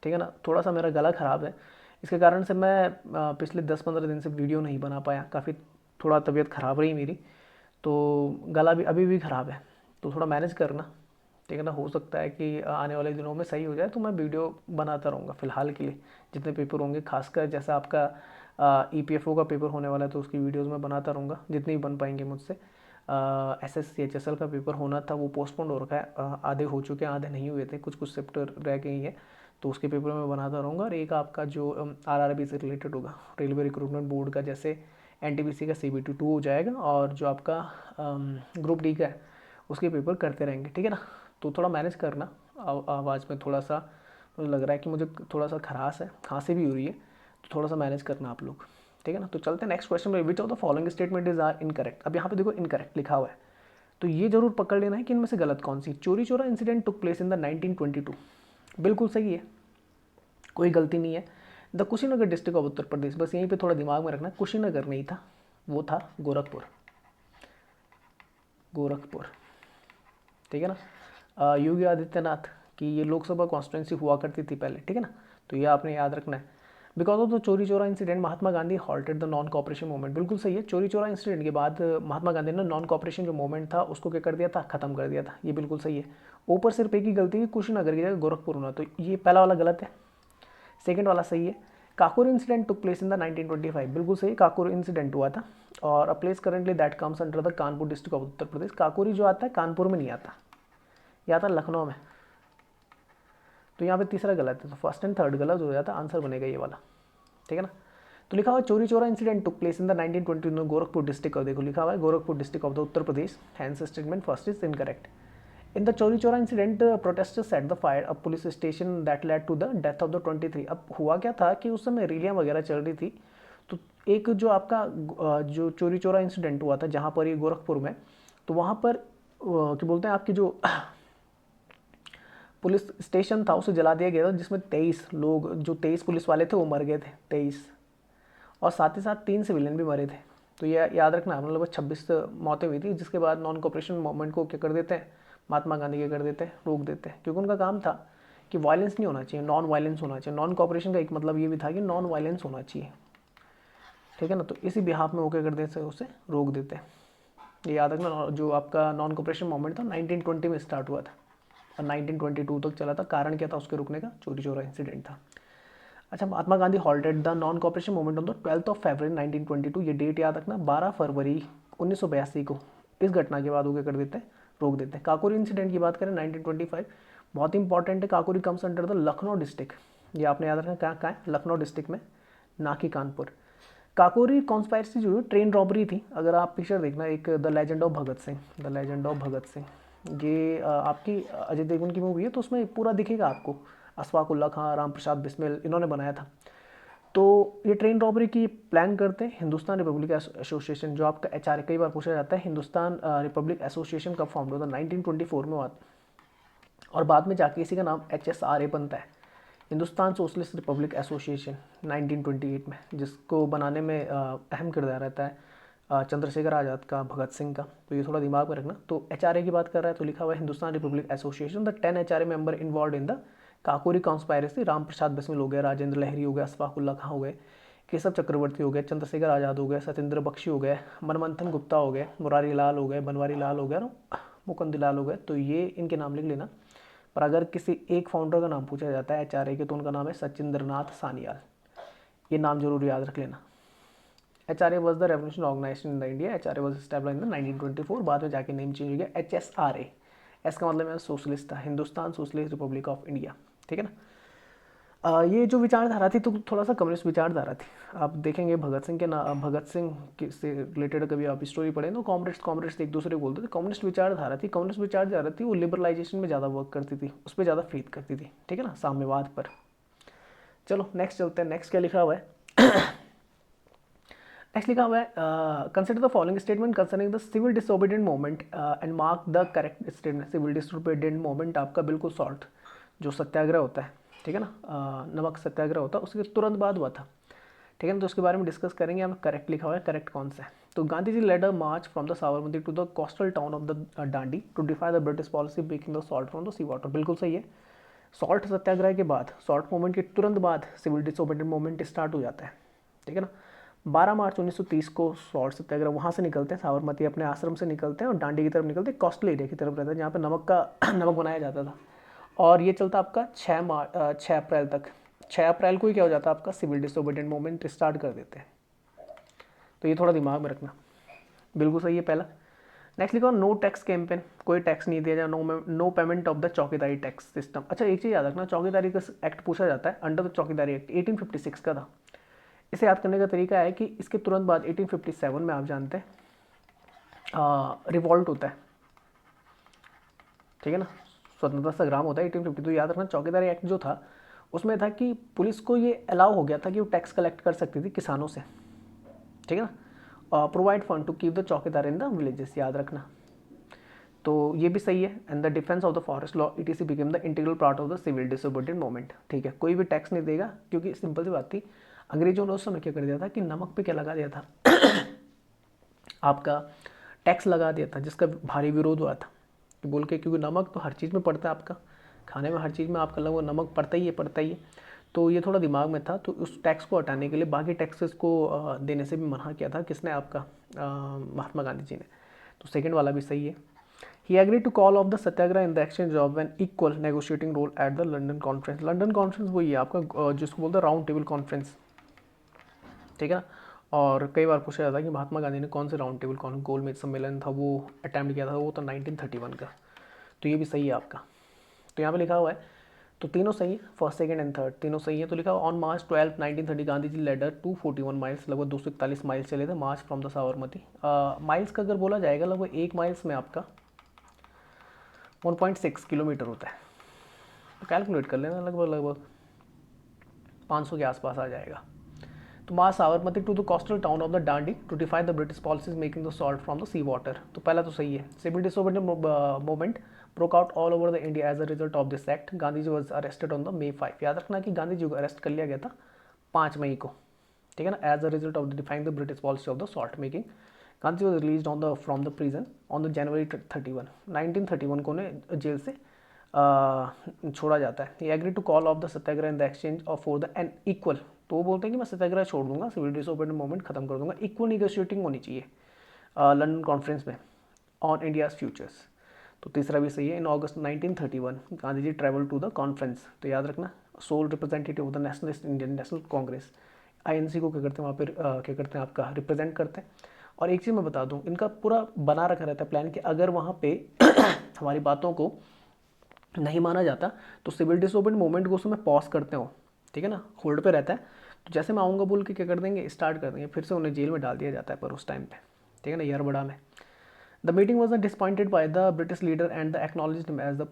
Speaker 1: ठीक है ना। थोड़ा सा मेरा गला ख़राब है, इसके कारण से मैं पिछले 10-15 दिन से वीडियो नहीं बना पाया, काफ़ी थोड़ा तबीयत ख़राब रही मेरी, तो गला भी अभी भी ख़राब है, तो थोड़ा मैनेज करना, ठीक है ना। हो सकता है कि आने वाले दिनों में सही हो जाए, तो मैं वीडियो बनाता रहूँगा फ़िलहाल के लिए। जितने पेपर होंगे, खासकर जैसा आपका EPFO का पेपर होने वाला है तो उसकी वीडियोज़ मैं बनाता रहूँगा जितनी भी बन पाएंगे मुझसे। SSC HSL का पेपर होना था, वो पोस्टपोन हो रखा है, आधे हो चुके हैं, आधे नहीं हुए थे, कुछ कुछ चैप्टर रह गए हैं, तो उसके पेपर में बनाता रहूँगा। और एक आपका जो RRB से रिलेटेड होगा, रेलवे रिक्रूटमेंट बोर्ड का, जैसे NTPC का CBT 2 हो जाएगा, और जो आपका ग्रुप D का है उसके पेपर करते रहेंगे, ठीक है ना। तो थोड़ा मैनेज करना, आवाज़ में थोड़ा सा मुझे लग रहा है कि मुझे थोड़ा सा खराश है, खांसी भी हो रही है, तो थोड़ा सा मैनेज करना आप लोग, ठीक है ना। तो चलते हैं नेक्स्ट क्वेश्चन में, which of the following statement is are incorrect. अब यहाँ पे देखो इनकरेक्ट लिखा हुआ है, तो ये जरूर पकड़ लेना है कि इनमें से गलत कौन सी। चोरी Chaura incident took place in the 1922, बिल्कुल सही है, कोई गलती नहीं है। The Kushinagar district of Uttar प्रदेश, बस यहीं पे थोड़ा दिमाग में रखना, कुशीनगर नहीं था, वो था गोरखपुर, गोरखपुर, ठीक है ना। योगी आदित्यनाथ की ये लोकसभा कॉन्स्टिट्यूंसी हुआ करती थी पहले, ठीक है ना, तो ये आपने याद रखना है। Because of the Chauri Chaura incident Mahatma Gandhi halted the non cooperation movement, बिल्कुल सही है। चोरी चोरा इंसिडेंट के बाद महात्मा गांधी ने नॉन कॉपरेशन जो मूवमेंट था उसको क्या कर दिया था, खत्म कर दिया था, ये बिल्कुल सही है। ऊपर सिर्फ एक ही गलती है, कुशीनगर की जगह गोरखपुर होना, तो ये पहला वाला गलत है, सेकेंड वाला सही है। Kakor incident took place in the 1925, बिल्कुल सही, काकोर इंसिडेंट हुआ था, और a place currently that comes under the Kanpur district of Uttar Pradesh. Kakori जो आता है कानपुर में नहीं आता, यह आता लखनऊ में, तो यहाँ पे तीसरा गलत है, तो फर्स्ट एंड थर्ड गलत हो जाता, आंसर बनेगा ये वाला, ठीक है ना। तो लिखा हुआ Chauri Chaura incident took place in the 1922 Gorakhpur district, और देखो लिखा हुआ है Gorakhpur district of the Uttar Pradesh, hence statement first is incorrect. In the Chauri Chaura incident protesters set the fire a police station that led to the death of the 23। अब हुआ क्या था कि उस समय रैलियाँ वगैरह चल रही थी, तो एक जो आपका जो चोरी चोरा इंसिडेंट हुआ था जहाँ पर ये गोरखपुर में, तो वहाँ पर क्या बोलते हैं आपकी जो पुलिस स्टेशन था उसे जला दिया गया था, जिसमें 23 लोग, जो 23 पुलिस वाले थे वो मर गए थे, 23, और साथ ही साथ 3 सिविलियन भी मरे थे। तो ये याद रखना, मतलब 26 मौतें हुई थी, जिसके बाद नॉन कोऑपरेशन मूवमेंट को क्या कर देते हैं, महात्मा गांधी क्या कर देते हैं, रोक देते हैं, क्योंकि उनका काम था कि वायलेंस नहीं होना चाहिए, नॉन वायलेंस होना चाहिए। नॉन कोऑपरेशन का एक मतलब ये भी था कि नॉन वायलेंस होना चाहिए, ठीक है ना। तो इसी बिहाफ में वो क्या कर देते हैं, उसे रोक देते हैं। ये याद रखना, जो आपका नॉन कोऑपरेशन मूवमेंट था 1920 में स्टार्ट हुआ था और 1922 तक चला था। कारण क्या था उसके रुकने का, चोरी चोरा इंसिडेंट था। अच्छा, Mahatma Gandhi halted the non cooperation movement on the 12th of February 1922। ये डेट याद रखना, 12 फरवरी 1982 को इस घटना के बाद वो क्या कर देते हैं, रोक देते हैं। काकोरी इंसिडेंट की बात करें 1925, बहुत इंपॉर्टेंट है। Kakori comes under the Lucknow district. ये आपने याद रखना, कहाँ है, लखनऊ डिस्ट्रिक्ट में, ना कि कानपुर। काकोरी कॉन्स्पायरेसी जो है ट्रेन रॉबरी थी। अगर आप पिक्चर देखना, एक the legend of Bhagat Singh, the legend of Bhagat Singh, ये आपकी अजय देवगन की मूवी है, तो उसमें पूरा दिखेगा आपको। अशफाक उल्ला खां, राम प्रसाद बिस्मिल, इन्होंने बनाया था। तो ये ट्रेन रॉबरी की प्लान करते हैं हिंदुस्तान रिपब्लिक एसोसिएशन, जो आपका HRA, कई बार पूछा जाता है हिंदुस्तान रिपब्लिक एसोसिएशन कब फॉर्म हुआ था, 1924 में हुआ, और बाद में जाके इसी का नाम HSRA बनता है, हिंदुस्तान सोशलिस्ट रिपब्लिक एसोसिएशन, 1928 में, जिसको बनाने में अहम किरदार रहता है चंद्रशेखर आज़ाद का, भगत सिंह का। तो ये थोड़ा दिमाग में रखना। तो HRA की बात कर रहा है तो लिखा हुआ है Hindustan republic association, the 10 HRA member involve in the Kakori conspiracy, Ram Prasad Bismil हो गया, राजेंद्र लहरी हो गया, अशफाक उल्ला खां हो गए, केशव चक्रवर्ती हो गए, चंद्रशेखर आज़ाद हो गए, सत्येंद्र बख्शी हो गए, मनमंथन गुप्ता हो गए, मुरारी लाल हो गए, बनवारी लाल हो गए, मुकुंद लाल हो गए। तो ये इनके नाम लिख लेना। पर अगर किसी एक फाउंडर का नाम पूछा जाता है HRA के, तो उनका नाम है सचिंद्रनाथ सान्याल। ये नाम जरूर याद रख लेना। HRA was the revolution organization in the India. HRA was established in the 1924। बाद में जाके नेम चेंज हो गया HSRA। एस का मतलब है सोशलिस्ट था, Hindustan socialist Republic of India, ठीक है ना। ये जो विचारधारा थी तो थोड़ा सा कम्युनिस्ट विचारधारा थी। आप देखेंगे भगत सिंह के भगत सिंह से रिलेटेड कभी आप स्टोरी पढ़े तो कॉमरेड्स एक दूसरे को बोलते थे। कम्युनिस्ट विचारधारा थी, कम्युनिस्ट विचारधारा थी, वो लिबरलाइजेशन में ज़्यादा वर्क करती थी, उस पर ज़्यादा फेथ करती थी, ठीक है ना, साम्यवाद पर। चलो नेक्स्ट चलते हैं। नेक्स्ट क्या लिखा हुआ है नेक्स्ट लिखा हुआ है consider the following statement concerning the civil disobedient movement and mark the correct statement. Civil disobedient movement आपका बिल्कुल सॉल्ट जो सत्याग्रह होता है, ठीक है ना, नमक सत्याग्रह होता है, उसके तुरंत बाद हुआ था, ठीक है ना। तो उसके बारे में डिस्कस करेंगे। हमें करेक्ट लिखा हुआ है, करेक्ट कौन सा है। तो Gandhi ji led a march from the Sabarmati to the coastal town of the Dandi to defy the British policy breaking the salt from the sea water. बिल्कुल सही है। सॉल्ट सत्याग्रह के बाद, सॉल्ट मूवमेंट के तुरंत बाद सिविल डिसोबीडिएंट मूवमेंट स्टार्ट हो जाता है, ठीक है ना। 12 मार्च 1930 को सॉल्ट सत्याग्रह वहाँ से निकलते हैं, साबरमती अपने आश्रम से निकलते हैं और डांडी की तरफ निकलते हैं, कोस्टल एरिया की तरफ रहता है जहाँ पे नमक बनाया जाता था। और ये चलता आपका 6 अप्रैल तक। 6 अप्रैल को ही क्या हो जाता है आपका, सिविल डिसोबीडिएंट मूवमेंट स्टार्ट कर देते हैं। तो ये थोड़ा दिमाग में रखना, बिल्कुल सही है पहला। नेक्स्ट लिखो नो टैक्स कैंपेन, कोई टैक्स नहीं दिया जाए, no payment of the chaukidari tax system. अच्छा एक चीज़ याद रखना, चौकीदारी का एक्ट पूछा जाता है, अंडर द चौकीदारी एक्ट 1856 का था। इसे याद करने का तरीका है कि इसके तुरंत बाद 1857 में आप जानते हैं रिवॉल्ट होता है, ठीक है ना, स्वतंत्रता संग्राम होता है 1850। तो याद रखना चौकीदारी एक्ट जो था उसमें था कि पुलिस को ये अलाउ हो गया था कि वो टैक्स कलेक्ट कर सकती थी किसानों से, ठीक है ना। Provide fund to keep the chowkidar in the villages, याद रखना। तो ये भी सही है। And the defence of the forest law ETC became the integral part of the civil disobedient movement, ठीक है। कोई भी टैक्स नहीं देगा, क्योंकि सिंपल सी बात थी, अंग्रेजों ने उस समय क्या कर दिया था कि नमक पे क्या लगा दिया था आपका टैक्स लगा दिया था, जिसका भारी विरोध हुआ था बोल के, क्योंकि नमक तो हर चीज़ में पड़ता है, आपका खाने में हर चीज़ में आपका लगभग नमक पड़ता ही है। तो ये थोड़ा दिमाग में था। तो उस टैक्स को हटाने के लिए बाकी टैक्सेस को देने से भी मना किया था, किसने, आपका महात्मा गांधी जी ने। तो सेकंड वाला भी सही है। He agree to call off the satyagraha in the exchange of an equal negotiating role at the London conference. London conference वही है आपका जिसको बोलते हैं राउंड टेबल कॉन्फ्रेंस, ठीक है ना। और कई बार पूछा जाता है कि महात्मा गांधी ने कौन से राउंड टेबल गोलमेज सम्मेलन था वो अटैम्प्ट किया था, वो तो 1931 का। तो ये भी सही है आपका। तो यहाँ पे लिखा हुआ है, तो तीनों सही है, फर्स्ट सेकंड एंड थर्ड तीनों सही है। तो लिखा हुआ on March 12 1930 Gandhi ji led 241 miles, लगभग 241 माइल्स चले थे march from the Sabarmati. Miles का अगर बोला जाएगा लगभग 1 माइल्स में आपका 1.6 किलोमीटर होता है। तो कैलकुलेट कर लेना, लगभग 500 के आसपास आ जाएगा। तो march Sabarmati to the coastal town of the Dandi to defy the British policies making the salt from the sea water. तो पहला तो सही है। Civil disobedient movement broke out all over the India as a result of this act. Gandhi ji was arrested on the May 5. याद रखना कि गांधी जी को arrest कर लिया गया था 5 मई को, ठीक है ना, as a result of the defying the British policy of the salt making. Gandhi was release on the from the prison on the January 31 1931 को उन्हें जेल से छोड़ा जाता है. He agree to call off the satyagraha in the exchange of for the an equal. तो वो बोलते हैं कि मैं सत्याग्रह छोड़ दूंगा, सिविल डिसोबीडियंट मूवमेंट खत्म कर दूंगा, इक्वल निगोशिएटिंग होनी चाहिए लंदन कॉन्फ्रेंस में ऑन इंडियाज फ्यूचर्स. तो तीसरा भी सही है. In August 1931 Gandhi ji travel to the conference. तो याद रखना sole representative of the nationalist Indian National Congress, INC को क्या करते हैं वहाँ पर क्या करते हैं आपका रिप्रेजेंट करते हैं. और एक चीज़ मैं बता दूँ, इनका पूरा बना रखा रहता है प्लान कि अगर वहाँ पे हमारी बातों को नहीं माना जाता तो सिविल डिसोबीडियंट मूवमेंट को उसमें पॉज करते हो, ठीक है ना, होल्ड पे रहता है. तो जैसे मैं आऊँगा बोल के क्या कर देंगे, स्टार्ट कर देंगे, फिर से उन्हें जेल में डाल दिया जाता है पर उस टाइम पे, ठीक है ना, यरबड़ा में. The meeting was disappointed by the British leader and the acknowledged as the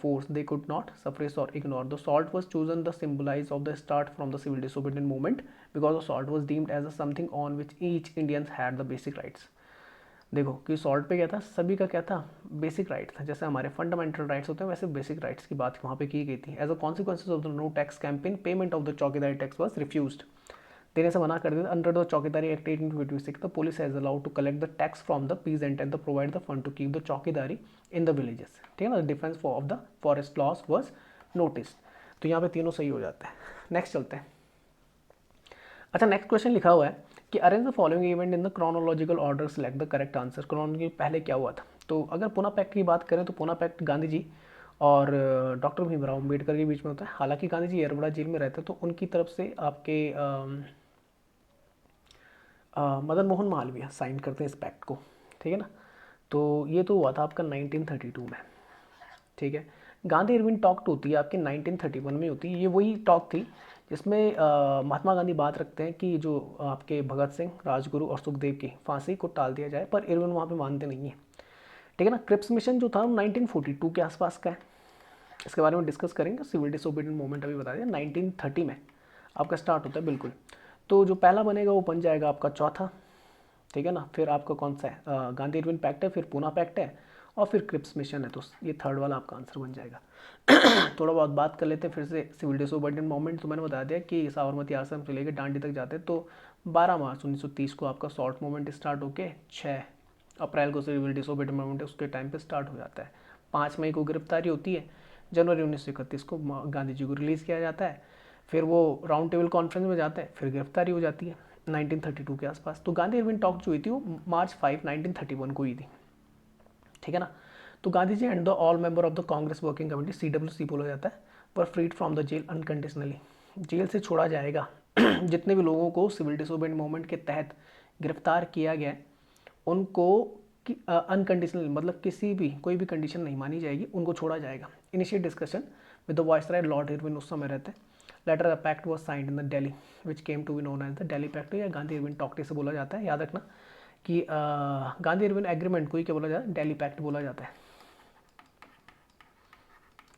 Speaker 1: force they could not suppress or ignore. The salt was chosen the symbolise of the start from the civil disobedient movement because the salt was deemed as a something on which each Indians had the basic rights. देखो कि salt पे क्या था, सभी का क्या था, basic right था. जैसे हमारे फंडामेंटल राइट्स होते हैं वैसे बेसिक राइट्स की बात वहाँ पे की गई थी. As a consequences of the no tax campaign payment of the chaukidari tax was refused. देने से मना कर दिया. Under the Chaukidari Act 1856 the police has allowed to collect the tax from the peasant and the provide the fund to keep the chaukidari in the villages, ठीक है ना. Defence of the forest laws was notice. तो यहाँ पे तीनों सही हो जाता है. नेक्स्ट चलते हैं. अच्छा, नेक्स्ट क्वेश्चन लिखा हुआ है कि arrange the following event in the chronological order, select the correct answer. Chronology पहले क्या हुआ था. तो अगर पूना पैक्ट की बात करें तो पूना पैक्ट गांधी जी और डॉक्टर भीमराव अम्बेडकर के बीच में होता है. हालांकि गांधी जी यरबड़ा जेल में रहते तो उनकी तरफ से आपके मदन मोहन मालवीय साइन करते हैं इस पैक्ट को, ठीक है ना. तो ये तो हुआ था आपका 1932 में, ठीक है. गांधी इरविन टॉक होती है आपकी 1931 में होती है. ये वही टॉक थी जिसमें महात्मा गांधी बात रखते हैं कि जो आपके भगत सिंह, राजगुरु और सुखदेव की फांसी को टाल दिया जाए, पर इरविन वहाँ पे मानते नहीं है, ठीक है ना. क्रिप्स मिशन जो था 1942 के आसपास का है. इसके बारे में डिस्कस करेंगे. सिविल डिसोबीडियंट मूवमेंट अभी बता दिया 1930 में आपका स्टार्ट होता है, बिल्कुल. तो जो पहला बनेगा वो बन जाएगा आपका चौथा, ठीक है ना. फिर आपका कौन सा है, गांधी इरविन पैक्ट है, फिर पूना पैक्ट है और फिर क्रिप्स मिशन है. तो ये थर्ड वाला आपका आंसर बन जाएगा. थोड़ा बहुत बात कर लेते हैं फिर से. सिविल डिसोबीडियंट मूवमेंट तो मैंने बता दिया कि साबरमती आश्रम से लेकर डांडी तक जाते हैं. तो 12 मार्च 1930 को आपका सॉल्ट मूवमेंट स्टार्ट होकर 6 अप्रैल को सिविल डिसोबीडियंट मूवमेंट उसके टाइम पे स्टार्ट हो जाता है. 5 मई को गिरफ्तारी होती है. जनवरी 1931 को गांधी जी को रिलीज़ किया जाता है. फिर वो राउंड टेबल कॉन्फ्रेंस में जाते हैं, फिर गिरफ्तारी हो जाती है 1932 के आसपास. तो गांधी इरविन टॉक जो हुई थी वो मार्च 5 1931 को हुई थी, ठीक है ना. तो Gandhi ji and the all member of the Congress working committee, CWC बोला जाता है, were freed from the jail unconditionally. Jail से छोड़ा जाएगा जितने भी लोगों को सिविल डिसोबीडियंट मूवमेंट के तहत गिरफ्तार किया गया है उनको अनकंडीशनल, मतलब किसी भी कोई भी कंडीशन नहीं मानी जाएगी, उनको छोड़ा जाएगा. Initiate discussion with the viceroy Lord Irwin उस समय रहते हैं. Later the pact was signed in the Delhi which came to be known as the Delhi pact, या गांधी इरविन टॉक्टे से बोला जाता है. याद रखना कि गांधी इरविन एग्रीमेंट को ही क्या बोला जाता है, दिल्ली पैक्ट बोला जाता है,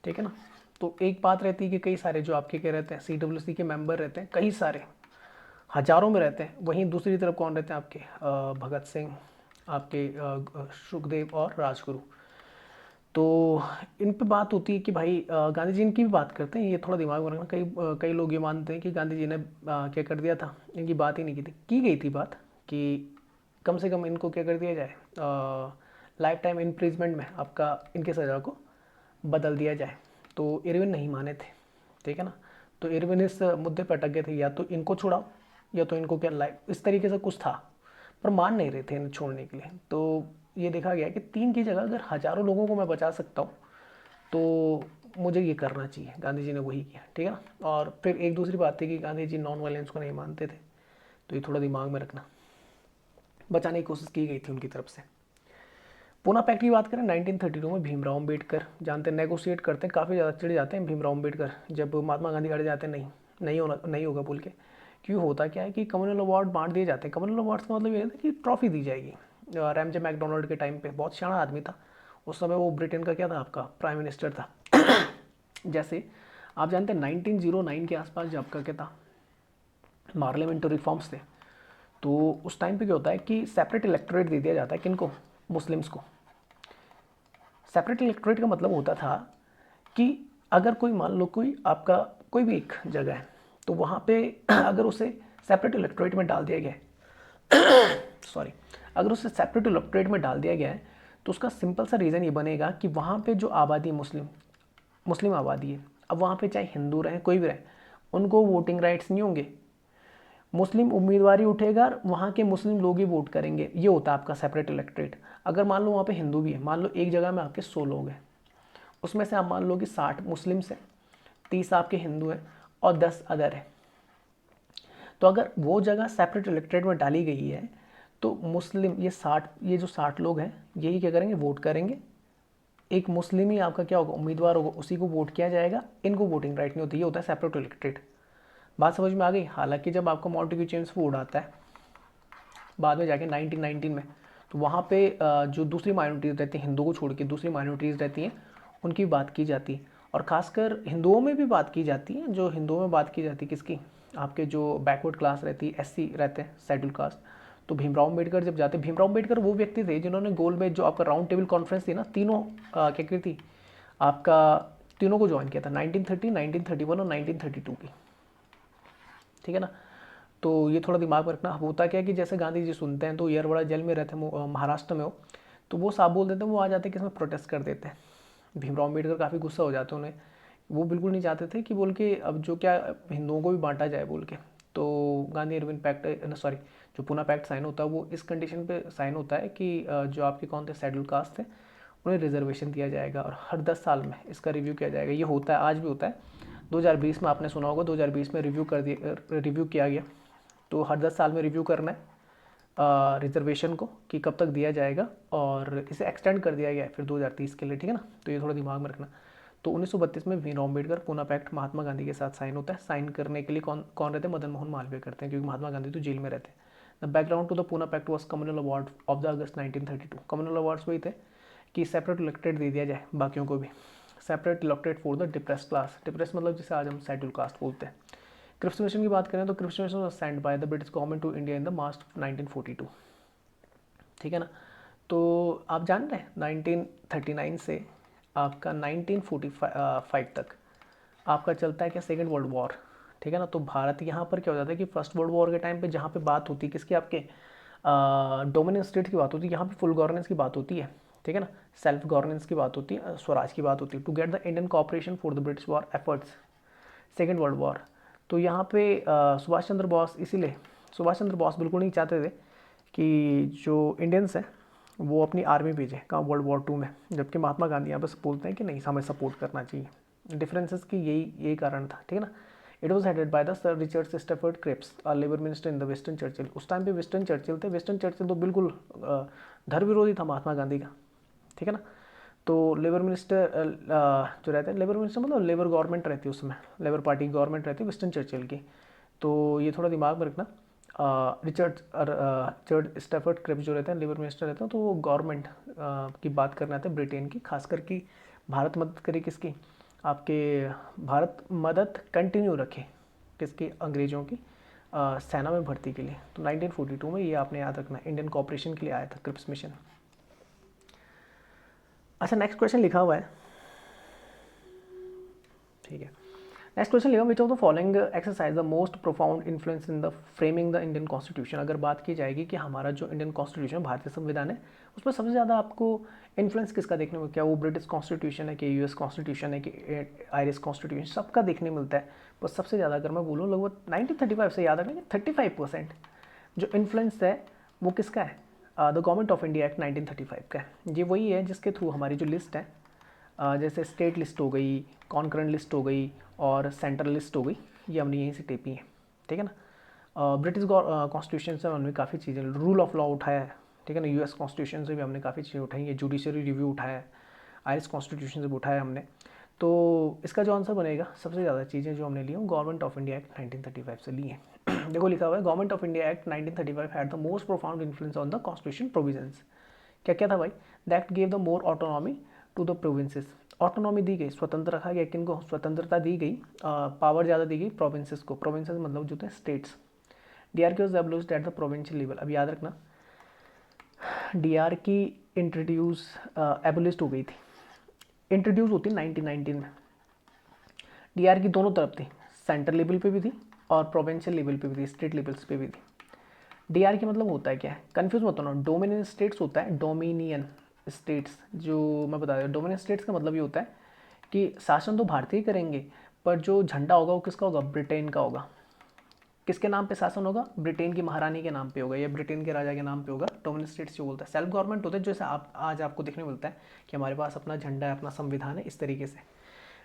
Speaker 1: ठीक है ना. तो एक बात रहती है कि कई सारे जो आपके क्या रहते हैं CWC के मेंबर रहते हैं, कई सारे हजारों में रहते हैं. वहीं दूसरी तरफ कौन रहते हैं आपके भगत सिंह, आपके सुखदेव और राजगुरु. तो इन पे बात होती है कि भाई गांधी जी इनकी भी बात करते हैं. ये थोड़ा दिमाग में रखना. कई लोग ये मानते हैं कि गांधी जी ने क्या कर दिया था, इनकी बात ही नहीं की गई थी बात कि कम से कम इनको क्या कर दिया जाए, लाइफ टाइम इम्प्रिजमेंट में आपका इनके सज़ा को बदल दिया जाए. तो इरविन नहीं माने थे, ठीक है ना. तो इरविन इस मुद्दे पर अटक गए थे, या तो इनको छुड़ाओ या तो इनको क्या लाइफ, इस तरीके से कुछ था, पर मान नहीं रहे थे इन्हें छोड़ने के लिए. तो ये देखा गया कि 3 की जगह अगर हज़ारों लोगों को मैं बचा सकता हूँ तो मुझे ये करना चाहिए. गांधी जी ने वही किया, ठीक है ना. और फिर एक दूसरी बात थी कि गांधी जी नॉन वायलेंस को नहीं मानते थे. तो ये थोड़ा दिमाग में रखना. बचाने की कोशिश की गई थी उनकी तरफ से. पूना पैक्ट की बात करें 1932 में भीमराव अम्बेडकर जानते हैं नेगोशिएट करते हैं, काफ़ी ज़्यादा चिढ़ जाते हैं भीमराव अम्बेडकर जब महात्मा गांधी अड़ जाते हैं, नहीं होगा बोल के. क्यों होता क्या है कि कम्युनल अवार्ड बांट दिए जाते हैं. कम्युनल अवार्ड्स का मतलब ये है कि ट्रॉफी दी जाएगी. रैमजे मैकडोनल्ड के टाइम पे बहुत सियाना आदमी था उस समय, वो ब्रिटेन का क्या था आपका प्राइम मिनिस्टर था. जैसे आप जानते हैं 1909 के आसपास जब आपका क्या था पार्लियामेंट्री रिफॉर्म्स थे, तो उस टाइम पे क्या होता है कि सेपरेट इलेक्टोरेट दे दिया जाता है किनको, मुस्लिम्स को. सेपरेट इलेक्टोरेट का मतलब होता था कि अगर कोई मान लो कोई आपका कोई भी एक जगह है तो वहाँ पे अगर उसे सेपरेट इलेक्टोरेट में डाल दिया गया है सॉरी, अगर उसे सेपरेट इलेक्टोरेट में डाल दिया गया है तो उसका सिंपल सा रीज़न ये बनेगा कि वहाँ पे जो आबादी मुस्लिम आबादी है, अब वहाँ पे चाहे हिंदू रहें कोई भी रहे, उनको वोटिंग राइट्स नहीं होंगे, मुस्लिम उम्मीदवार ही उठेगा और वहाँ के मुस्लिम लोग ही वोट करेंगे। ये होता है आपका सेपरेट इलेक्टोरेट। अगर मान लो वहाँ पे हिंदू भी है, मान लो एक जगह में आपके 100 लोग हैं, उसमें से आप मान लो कि 60 मुस्लिम हैं, 30 आपके हिंदू हैं और 10 अदर है, तो अगर वो जगह सेपरेट इलेक्टोरेट में डाली गई है तो मुस्लिम ये जो 60 लोग हैं यही क्या करेंगे, वोट करेंगे। एक मुस्लिम ही आपका क्या होगा, उम्मीदवार होगा, उसी को वोट किया जाएगा, इनको वोटिंग राइट नहीं होती। ये होता है सेपरेट इलेक्टोरेट। बात समझ में आ गई। हालांकि जब आपका मॉन्टेग्यू जेम्स फोर्ड आता है बाद में जाके 1919 में, तो वहाँ पे जो दूसरी माइनॉरिटीज़ रहती हैं, हिंदुओं को छोड़ के दूसरी माइनॉरिटीज़ रहती हैं, उनकी बात की जाती है। और ख़ासकर हिंदुओं में भी बात की जाती है। जो हिंदुओं में बात की जाती है किसकी, आपके जो बैकवर्ड क्लास रहती है, एससी रहते हैं, शेड्यूल कास्ट। तो भीमराव अम्बेडकर जब जाते हैं, भीमराव अम्बेडकर वो व्यक्ति थे जिन्होंने गोल में जो आपका राउंड टेबल कॉन्फ्रेंस थी ना, तीनों क्या की थी आपका, तीनों को ज्वाइन किया था, 1930, 1931 और 1932 की। ठीक है ना। तो ये थोड़ा दिमाग में रखना। होता क्या है कि जैसे गांधी जी सुनते हैं तो येरवड़ा जेल में रहते हैं, महाराष्ट्र में हो, तो वो साहब बोल देते हैं, वो आ जाते हैं कि इसमें प्रोटेस्ट कर देते हैं। भीमराव अम्बेडकर काफ़ी गुस्सा हो जाते हैं उन्हें, वो बिल्कुल नहीं चाहते थे कि बोल के अब जो क्या हिंदुओं को भी बांटा जाए बोल के। तो गांधी इरविन पैक्ट सॉरी जो पूना पैक्ट साइन होता है वो इस कंडीशन पे साइन होता है कि जो आपके कौन थे शेड्यूल कास्ट थे उन्हें रिजर्वेशन दिया जाएगा और हर 10 साल में इसका रिव्यू किया जाएगा। ये होता है, आज भी होता है। 2020 में आपने सुना होगा, 2020 में रिव्यू किया गया। तो हर 10 साल में रिव्यू करना है रिजर्वेशन को कि कब तक दिया जाएगा, और इसे एक्सटेंड कर दिया गया है फिर 2030 के लिए। ठीक है ना। तो ये थोड़ा दिमाग में रखना। तो 1932 में भीमराव अम्बेडकर पूना पैक्ट महात्मा गांधी के साथ साइन होता है। साइन करने के लिए कौन कौन रहते हैं, मदन मोहन मालवीय करते हैं, क्योंकि महात्मा गांधी तो जेल में रहते हैं। The background to the Poona pact was communal award of the August 1932। Communal awards वही थे कि सेपरेट इलेक्टेड दे दिया जाए बाकियों को भी, separate elected for the depress class. Depress मतलब जिसे आज हम शेड्यूल कास्ट बोलते हैं। क्रिप्स मिशन की बात करें तो Cripps mission was send by the British government to India in the March 1942। ठीक है ना। तो आप जान रहे हैं 1939 से आपका 1945 तक आपका चलता है क्या, सेकेंड वर्ल्ड वॉर। ठीक है ना। तो भारत यहाँ पर क्या हो जाता है कि फर्स्ट वर्ल्ड वॉर के टाइम पे जहाँ पे बात होती है किसकी, आपके डोमिनेंट स्टेट की बात होती है, यहाँ पे फुल गवर्नेंस की बात होती है। ठीक है ना। सेल्फ गवर्नेंस की बात होती है, स्वराज की बात होती है। To get the Indian cooperation for the British war efforts, second world war. तो यहाँ पे सुभाष चंद्र बोस, इसीलिए सुभाष चंद्र बोस बिल्कुल नहीं चाहते थे कि जो इंडियंस हैं वो अपनी आर्मी भेजें कहाँ, वर्ल्ड वॉर 2 में, जबकि महात्मा गांधी यहाँ पर बोलते हैं कि नहीं, हमें सपोर्ट करना चाहिए। डिफरेंसेस की यही कारण था। ठीक है ना। It was headed by the sir Richard Stafford Cripps, labour minister in the Winston Churchill. उस टाइम पे वेस्टर्न चर्चिल थे। वेस्टर्न चर्चिल तो बिल्कुल धर्म विरोधी था महात्मा गांधी का। ठीक है ना। तो लेबर मिनिस्टर जो रहते हैं, लेबर मिनिस्टर मतलब लेबर गवर्नमेंट रहती है उसमें, लेबर पार्टी गवर्नमेंट रहती है वेस्टर्न चर्चिल की। तो ये थोड़ा दिमाग में रखना। रिचर्ड स्टैफर्ड क्रिप्स जो रहते हैं लेबर मिनिस्टर रहते हैं, तो वो गवर्नमेंट की बात करना आते हैं ब्रिटेन की, खासकर की भारत मदद करे किसकी, आपके भारत मदद कंटिन्यू रखे किसकी, अंग्रेज़ों की सेना में भर्ती के लिए। तो 1942 में ये आपने याद रखना, इंडियन कॉपरेशन के लिए आया था क्रिप्स मिशन। अच्छा नेक्स्ट क्वेश्चन लिखा हुआ है, ठीक है। नेक्स्ट क्वेश्चन लिखा, विच of the following exercise the most profound influence in the framing the Indian constitution. अगर बात की जाएगी कि हमारा जो इंडियन कॉन्स्टिट्यूशन भारतीय संविधान है उसमें सबसे ज़्यादा आपको इन्फ्लुएंस किसका देखने को, क्या वो ब्रिटिश कॉन्स्टिट्यूशन है कि यूएस कॉन्स्टिट्यूशन है कि आयरिश कॉन्स्टिट्यूशन, सबका देखने मिलता है। पर सबसे ज़्यादा अगर मैं बोलूँ लगभग 1935 से याद रखना कि 35% जो इन्फ्लुएंस है वो किसका है, the government of India Act 1935 का है। ये वही है जिसके थ्रू हमारी जो लिस्ट है जैसे स्टेट लिस्ट हो गई, कॉन्करेंट लिस्ट हो गई और सेंट्रल लिस्ट हो गई, ये हमने यहीं से टेपी है। ठीक है ना। ब्रिटिश कॉन्स्टिट्यूशन से हमने काफ़ी चीज़ें, रूल ऑफ लॉ उठाया है। ठीक है ना। यूएस कॉन्स्टिट्यूशन से भी हमने काफ़ी चीज़ें उठाई है, जुडिशरी रिव्यू उठाया है, आयरिश कॉन्स्टिट्यूशन से भी उठाया हमने। तो इसका जो आंसर बनेगा, सबसे ज़्यादा चीज़ें जो हमने ली हैं गवर्नमेंट ऑफ इंडिया एक्ट 1935 से ली हैं। देखो लिखा हुआ है, Government of India Act 1935 had the most profound influence on the constitution provisions. क्या क्या था भाई, that gave the more autonomy to the provinces. Autonomy दी गई, स्वतंत्र रखा गया, किनको स्वतंत्रता दी गई, पावर ज़्यादा दी गई प्रोविंसेस को। प्रोविंसेस मतलब जो थे states. Diarchy was abolished at the provincial level. अब याद रखना डीआर की इंट्रोड्यूस एबलिस्ट हो गई थी इंट्रोड्यूस होती 1919 में। डीआर की दोनों तरफ थी, सेंटर लेवल पे भी थी और प्रोविंशियल लेवल पे भी थी, स्टेट लेवल्स पे भी थी। डीआर की मतलब होता है क्या है, कंफ्यूज मत होना। डोमिनियन स्टेट्स होता है, डोमिनियन स्टेट्स, जो मैं बता दूँ, डोमिनियन स्टेट्स का मतलब ये होता है कि शासन तो भारतीय करेंगे, पर जो झंडा होगा वो किसका होगा, ब्रिटेन का होगा। किसके नाम पे शासन होगा, ब्रिटेन की महारानी के नाम पे होगा या ब्रिटेन के राजा के नाम पे होगा। डोमिनियन स्टेट्स जो बोलता है, सेल्फ गवर्नमेंट होता है, जैसे आप आज आपको देखने को मिलता है कि हमारे पास अपना झंडा है, अपना संविधान है, इस तरीके से।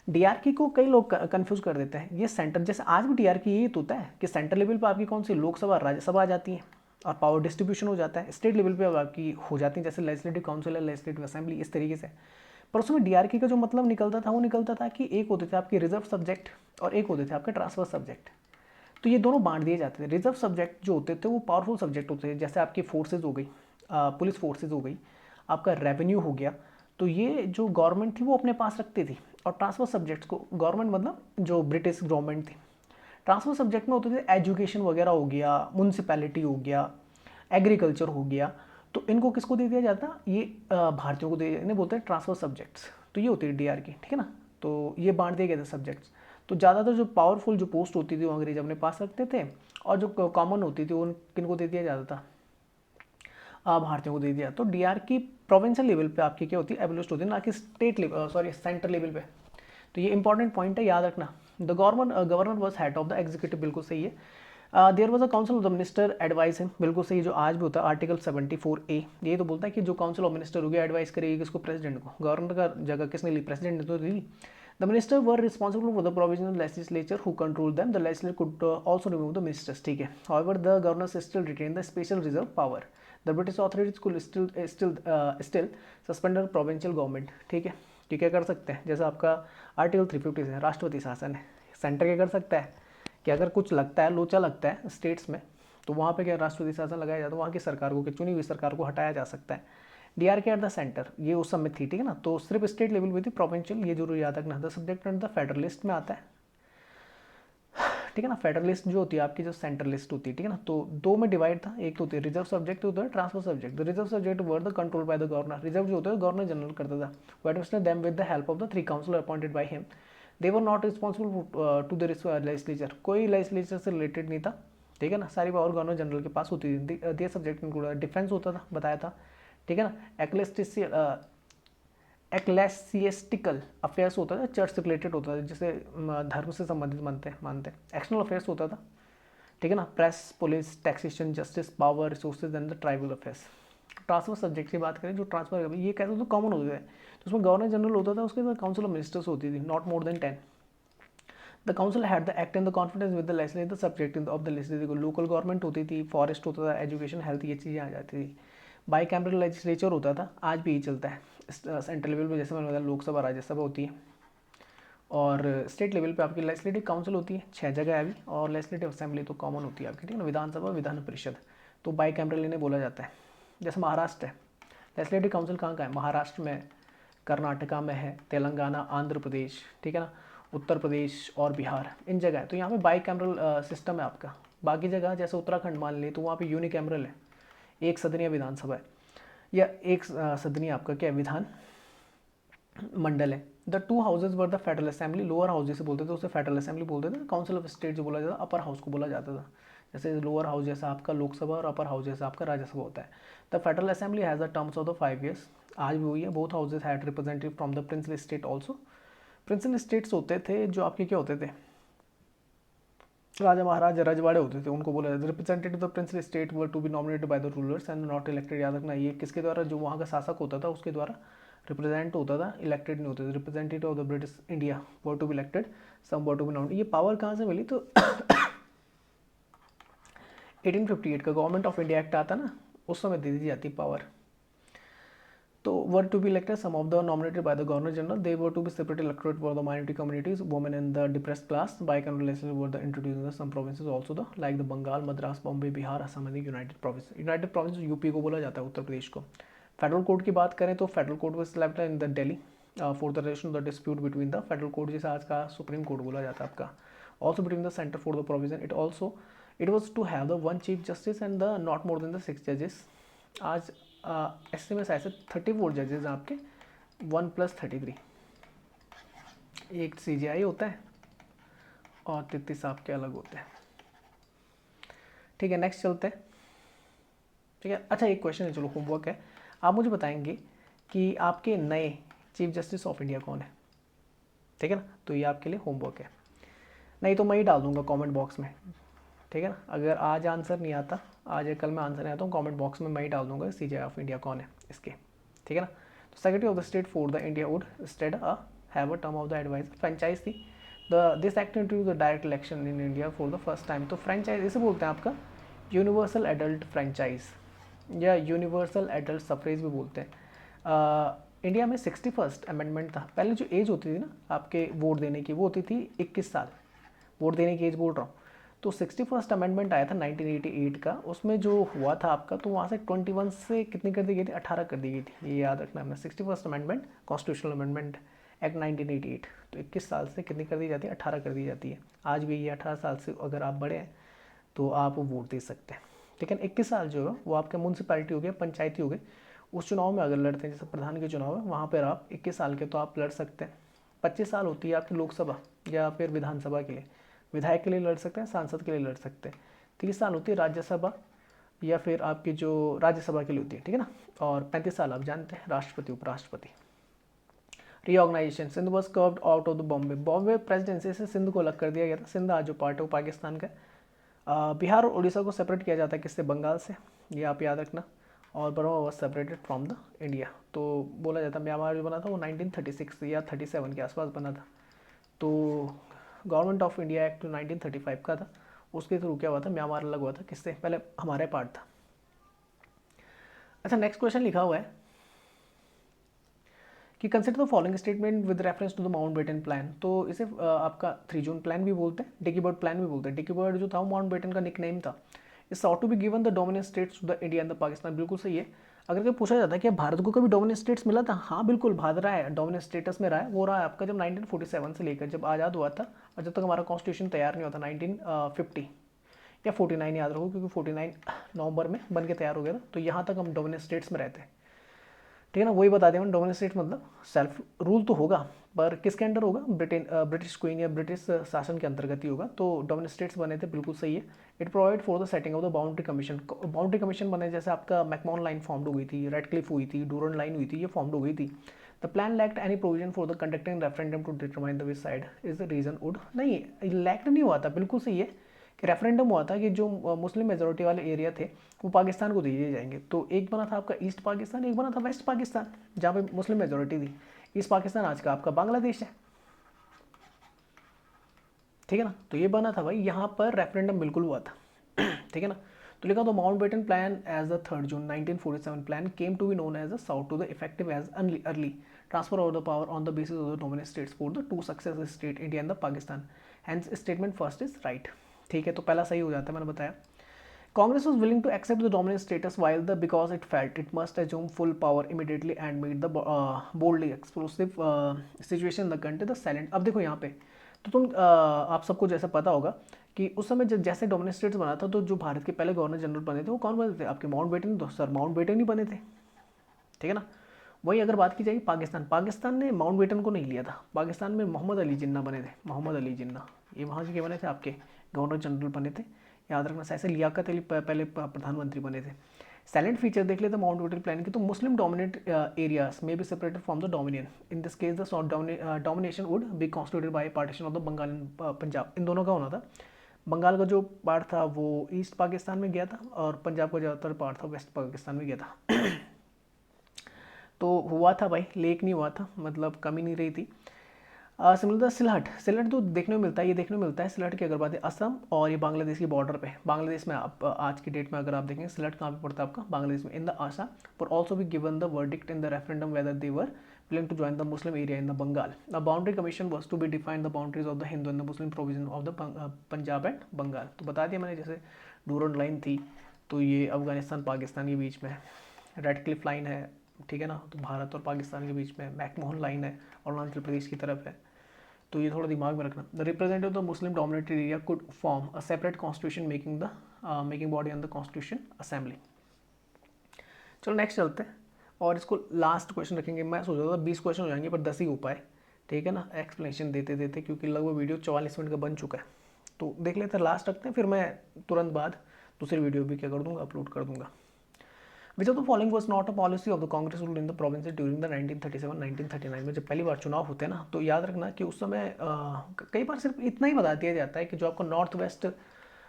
Speaker 1: डीआरकी को कई लोग कंफ्यूज कर देते हैं, ये सेंटर, जैसे आज भी डीआरकी ये तो होता है कि सेंटर लेवल पर आपकी कौन सी लोकसभा राज्यसभा आ जाती है और पावर डिस्ट्रीब्यूशन हो जाता है। स्टेट लेवल पे अब आपकी हो जाती है, जैसे लेजिस्लेटिव काउंसिल है, लेजिस्लेटिव असेंबली, इस तरीके से। पर उसमें डीआरकी का जो मतलब निकलता था वो निकलता था कि एक होते थे आपके रिजर्व सब्जेक्ट और एक होते थे आपके ट्रांसफर सब्जेक्ट। तो ये दोनों बांट दिए जाते थे। रिजर्व सब्जेक्ट जो होते थे वो पावरफुल सब्जेक्ट होते थे, जैसे आपकी फोर्सेज हो गई, पुलिस फोर्सेज हो गई, आपका रेवेन्यू हो गया। तो ये जो गवर्नमेंट थी वो अपने पास रखती थी। और ट्रांसफर सब्जेक्ट्स को, गवर्नमेंट मतलब जो ब्रिटिश गवर्नमेंट थी, ट्रांसफर सब्जेक्ट में होते थे एजुकेशन वगैरह हो गया, म्यूनसिपैलिटी हो गया, एग्रीकल्चर हो गया। तो इनको किसको दे दिया जाता, ये भारतीयों को दे, इन्हें बोलते हैं ट्रांसफर सब्जेक्ट्स। तो ये होती है डीआर की, ठीक है ना। तो ये बांट दिए गए थे सब्जेक्ट्स। तो ज़्यादातर जो पावरफुल जो पोस्ट होती थी वो अंग्रेज अपने पास रखते थे, और जो कॉमन होती थी वो किनको दे दिया जाता था, भारतीयों को दे दिया। तो डीआर की प्रोविंशियल लेवल पे आपकी क्या होती है, एबोलिस्ट होती है, ना कि state level, sorry centre level पे। तो ये इंपॉर्टेंट पॉइंट है, याद रखना। The governor was head of the executive, बिल्कुल सही है। There was a council of the minister advice him, बिल्कुल सही, जो आज भी होता है आर्टिकल 74A। ये तो बोलता है कि जो काउंसिल ऑफ मिनिस्टर होगी एडवाइस करेगी किसको, प्रेसिडेंट को। गवर्नर का जगह किसने ली, प्रेसिडेंट ने तो ली। The minister were responsible for the provisional legislature who control them, the legislature could also remove the ministers, ठीक है। However the governor still retain the special reserve power. The British authorities could still suspend provincial government, ठीक है। ये क्या कर सकते हैं, जैसे आपका आर्टिकल 350 से राष्ट्रपति शासन है, सेंटर क्या कर सकता है कि अगर कुछ लगता है, लोचा लगता है स्टेट्स में, तो वहाँ पे क्या राष्ट्रपति शासन लगाया जाता है, वहाँ की सरकार को, चुनी हुई सरकार को हटाया जा सकता है। डीआर के एट द सेंटर, ये उस समय थी, ठीक है ना। तो सिर्फ स्टेट लेवल पे थी, प्रोविंशियल ये जरूर याद रखना। The subject and the federalist में आता है, ठीक है ना। फेडरलिस्ट जो होती है आपकी, जो सेंटर लिस्ट होती है, ठीक है ना। तो दो में डिवाइड था, एक तो होती है रिजर्व सब्जेक्ट, होता है transfer subject. The reserve subject were the control by the governor, reserve जो होता है गवर्नर जनरल करता था, वो administer them with the help of the 3 counsellor appointed by him. They were not responsible to the legislature, कोई legislature से related नहीं था, ठीक है ना। सारी पावर गवर्नर जनरल के पास होती थी। दे सब्जेक्ट इंक्लूड डिफेंस होता था, बताया था, ठीक है ना। एक्लेसियस्टिकल अफेयर्स होता था, चर्च से रिलेटेड होता था, जिसे धर्म से संबंधित मानते। एक्सटर्नल अफेयर्स होता था, ठीक है ना। Press, police, taxation, justice, power, resources and the tribal affairs. Transfer subject की बात करें, जो ट्रांसफर ये कहते तो कॉमन होते थे, तो उसमें गवर्नर जनरल होता था, उसके बाद काउंसिल ऑफ मिनिस्टर्स होती थी, not more then 10। The council had the act in the confidence with the legislative subject of the legislative. Local government होती थी, फॉरेस्ट होता था, एजुकेशन, हेल्थ, ये चीज़ें आ जाती थी। बाई कैमरल लेजिस्लेचर होता था, आज भी यही चलता है। सेंट्रल लेवल पे जैसे मैंने बताया लोकसभा राज्यसभा होती है, और स्टेट लेवल पे आपकी लेजिस्लेटिव काउंसिल होती है, 6 जगह है अभी, और लेजिस्लेटिव असेंबली तो कॉमन होती है आपकी, ठीक है ना। विधानसभा, विधान परिषद, तो बाई कैमरल इन्हें बोला जाता है। जैसे महाराष्ट्र है, लेजिस्लेटिव काउंसिल कहाँ का है, महाराष्ट्र में, कर्नाटका में है, तेलंगाना, आंध्र प्रदेश, ठीक है ना, उत्तर प्रदेश और बिहार, इन जगह है। तो यहाँ पे बाई कैमरल सिस्टम है आपका। बाकी जगह जैसे उत्तराखंड मान ली, तो वहाँ पे यूनिकैमरल है, एक सदनीय विधानसभा है, या एक सदनीय आपका क्या है, विधान मंडल है। The 2 houses were the federal assembly, lower house जिसे बोलते थे उसे फेडरल असेंबली बोलते थे। काउंसिल ऑफ स्टेट जो बोला जाता है, अपर हाउस को बोला जाता था। जैसे लोअर हाउस जैसा आपका लोकसभा और अपर हाउस जैसा आपका राज्यसभा होता है। The federal assembly has the terms of the 5 years, आज भी हुई है। Both houses had representative from the princely state also. Princely states होते थे जो आपके क्या होते थे, राजा महाराजा रजवाड़े होते थे, उनको बोला जाता है। Representative the princely state were to be nominated by the rulers and not elected, याद रखना। ये किसके द्वारा, जो वहाँ का शासक होता था उसके द्वारा रिप्रेजेंट होता था, इलेक्टेड नहीं होते थे। Representative of the British India were to be elected, some were to be nominated. ये पावर कहाँ से मिली, तो 1858 का गवर्नमेंट ऑफ इंडिया एक्ट आता ना, उस समय दे दी जाती पावर। तो were to be elected, some of the nominated by the governor general, they were to be separate electorate for the minority communities, women and the depressed class. Bicameral were the introduce in the some provinces also the, like the Bengal, Madras, Bombay, Bihar, Assam and United province. United province UP को बोला जाता है, उत्तर प्रदेश को। Federal court की बात करें तो federal court was selected in the Delhi for the resolution of the dispute between the federal court, जिसे आज का सुप्रीम कोर्ट बोला जाता है आपका, also between the centre for the provision. It was to have the 1 chief justice and the not more than the 6 जजेस। आज estimate ऐसे 34 जजेस आपके, 1 + 33, एक CGI होता है और 33 आपके अलग होते हैं। ठीक है, नेक्स्ट चलते हैं। ठीक है, अच्छा एक क्वेश्चन है, चलो होमवर्क है, आप मुझे बताएंगे कि आपके नए चीफ जस्टिस ऑफ इंडिया कौन है। ठीक है ना, तो ये आपके लिए होमवर्क है, नहीं तो मैं ही डाल दूंगा कमेंट बॉक्स में। ठीक है ना, अगर आज आंसर नहीं आता, आज या कल में आंसर नहीं आता हूँ, कमेंट बॉक्स में मैं ही डाल दूंगा CGI ऑफ इंडिया कौन है इसके। ठीक है ना, तो secretary of the state for the India would stead have a term of the adviser, franchise थी this act into the direct election in India for the first time. तो franchise इसे बोलते हैं आपका यूनिवर्सल एडल्ट फ्रेंचाइज या universal adult suffrage भी बोलते हैं। इंडिया में 61st अमेंडमेंट था। पहले जो एज होती थी ना आपके वोट देने की, वो होती थी 21 साल, वोट देने की एज बोल रहा हूँ। तो 61st अमेंडमेंट आया था 1988 का, उसमें जो हुआ था आपका, तो वहाँ से 21 से कितनी कर दी गई थी, 18 कर दी गई थी, ये याद रखना हमने। 61st amendment constitutional amendment act 1988, तो 21 साल से कितनी कर दी जाती है, 18 कर दी जाती है। आज भी ये 18 साल से अगर आप बड़े हैं तो आप वोट दे सकते हैं। लेकिन 21 साल जो है वो आपके म्यूनसिपैलिटी हो गया, पंचायती हो गए, उस चुनाव में अगर लड़ते हैं, जैसे प्रधान के चुनाव है, वहाँ पर आप 21 साल के तो आप लड़ सकते हैं। 25 साल होती है आपकी लोकसभा या फिर विधानसभा के लिए, विधायक के लिए लड़ सकते हैं, सांसद के लिए लड़ सकते हैं। 30 साल होती है राज्यसभा या फिर आपकी जो राज्यसभा के लिए होती है। ठीक है ना, और 35 साल आप जानते हैं राष्ट्रपति उपराष्ट्रपति। Reorganization, Sindh was carved out of the Bombay, Bombay presidency से सिंध को अलग कर दिया गया था। सिंध आज जो पार्ट है वो पाकिस्तान का। बिहार और उड़ीसा को सेपरेट किया जाता है, किससे, बंगाल से, ये आप याद रखना। और Burma was separated from the India, तो बोला जाता है म्यांमार जो बना था वो 1936 या 37 के आसपास बना था। तो गवर्नमेंट ऑफ इंडिया एक्ट 1935 का था, उसके थ्रू क्या हुआ था, म्यांमार अलग हुआ था, किससे, पहले हमारे पार्ट था। अच्छा नेक्स्ट क्वेश्चन लिखा हुआ है कि consider the following statement with reference to the Mountbatten plan. तो इसे आपका 3 जून प्लान भी बोलते हैं, डिकी बर्ड प्लान भी बोलते हैं। डिकी बर्ड जो था वो माउंटबेटन का निकनेम था। Is sought to be given the dominant states to the India and the Pakistan, बिल्कुल सही है। अगर कभी पूछा जाता है कि भारत को कभी डोमिनेंट स्टेट्स मिला था, हाँ बिल्कुल, भारत रहा है डोमिनेंट स्टेटस में रहा है। वो रहा है आपका जब 1947 से लेकर जब आज़ाद हुआ था, और जब तक हमारा कॉन्स्टिट्यूशन तैयार नहीं हुआ था 1950 या 49 याद रखो, क्योंकि 49 नवंबर में बन के तैयार हो गया था। तो यहाँ तक हम डोमिनेंट स्टेट्स में रहते हैं। ठीक है ना, वही बता दें हम, डोमिनेंट स्टेट मतलब सेल्फ रूल तो होगा, पर किसके अंडर होगा, ब्रिटिश क्वीन या ब्रिटिश शासन के अंतर्गत ही होगा। तो डोमिनेंट स्टेट्स बने थे, बिल्कुल सही है। It provide for the setting of the boundary commission, boundary commission बने, जैसे आपका मैकमोहन लाइन फॉर्म हो गई थी, रेडक्लिफ हुई थी, डूरन लाइन हुई थी, ये फॉर्म हो गई थी। The plan lacked any provision for the conducting referendum to determine the which side is the reason would, नहीं लैक्ड नहीं हुआ था, बिल्कुल सही है कि रेफरेंडम हुआ था कि जो मुस्लिम मेजोरिटी वाले एरिया थे वो पाकिस्तान को दिए जाएंगे। तो एक बना था आपका ईस्ट पाकिस्तान, एक बना था वेस्ट पाकिस्तान, जहाँ पे मुस्लिम मेजोरिटी थी। ईस्ट पाकिस्तान आज का आपका बांग्लादेश है। ठीक है ना, तो ये बना था भाई, यहाँ पर रेफरेंडम बिल्कुल हुआ था। ठीक है ना, तो लिखा तो Mountbatten plan as the 3 June 1947 plan came to be known as the south to the effective as early transfer of the power on the basis of the dominant states for the 2 successive state India and the Pakistan, hence statement first is right. ठीक है, तो पहला सही हो जाता है, मैंने बताया। Congress was willing to accept the dominant status while the because it felt it must assume full power immediately and meet the boldly explosive situation in the country the silent। अब देखो यहाँ पे तो आप सबको जैसा पता होगा कि उस समय जब जैसे डोमिनेंट स्टेट्स बना था, तो जो भारत के पहले गवर्नर जनरल बने थे वो कौन बने थे, आपके माउंटबेटन, तो सर माउंटबेटन ही बने थे। ठीक है ना, वही अगर बात की जाएगी पाकिस्तान, पाकिस्तान ने माउंटबेटन को नहीं लिया था। पाकिस्तान में मोहम्मद अली जिन्ना बने थे, मोहम्मद अली जिन्ना, ये वहाँ के बने थे, आपके गवर्नर जनरल बने थे, याद रखना। ऐसे लियाकत अली पहले प्रधानमंत्री बने थे। साइलेंट फीचर देख लेते माउंटबेटन प्लान की, तो मुस्लिम डोमिनेट एरियाज में be separated from the dominion, in this case the domination would be constituted by partition of the Bengal and Punjab. इन दोनों का होना था, बंगाल का जो पार्ट था वो ईस्ट पाकिस्तान में गया था, और पंजाब का ज़्यादातर पार्ट था वेस्ट पाकिस्तान में गया था। तो हुआ था भाई, लेक नहीं हुआ था, मतलब कमी नहीं रही थी। सिमिलर सिलहट, सिलहट तो देखने में मिलता है, ये देखने में मिलता है सिलहट की अगर बात है असम और ये बांग्लादेश की बॉर्डर पे, बांग्लादेश में आप आज की डेट में अगर आप देखेंगे सिलहट कहाँ पे पड़ता है आपका, बांग्लादेश में। इन द आशा पर ऑल्सो भी given the verdict in the referendum whether they were willing to join the Muslim area in the Bengal. The boundary commission was to be defined the boundaries of the Hindu and the Muslim provision of the Punjab and Bengal। तो बता दिया मैंने, जैसे Durand line थी तो ये अफगानिस्तान पाकिस्तान के बीच में, रेड क्लिफ लाइन है, ठीक है ना, तो भारत और पाकिस्तान के बीच में, मैकमोहन लाइन है अरुणाचल प्रदेश की तरफ है। तो ये थोड़ा दिमाग में रखना। The representative of the Muslim dominated area could form a separate constitution making body on the constitution assembly. चलो नेक्स्ट चलते हैं, और इसको लास्ट क्वेश्चन रखेंगे। मैं सोच रहा था 20 क्वेश्चन हो जाएंगे पर 10 ही हो पाए। ठीक है ना, एक्सप्लेनेशन देते देते, क्योंकि लगभग वीडियो 44 मिनट का बन चुका है। तो देख लेते हैं, लास्ट रखते हैं, फिर मैं तुरंत बाद दूसरी वीडियो भी क्या कर दूंगा, अपलोड कर दूंगा। विच of the following was not a policy of the Congress rule in the provinces during the 1937-1939 में जब पहली बार चुनाव होते हैं ना, तो याद रखना कि उस समय कई बार सिर्फ इतना ही बता दिया जाता है कि जो आपका नॉर्थ वेस्ट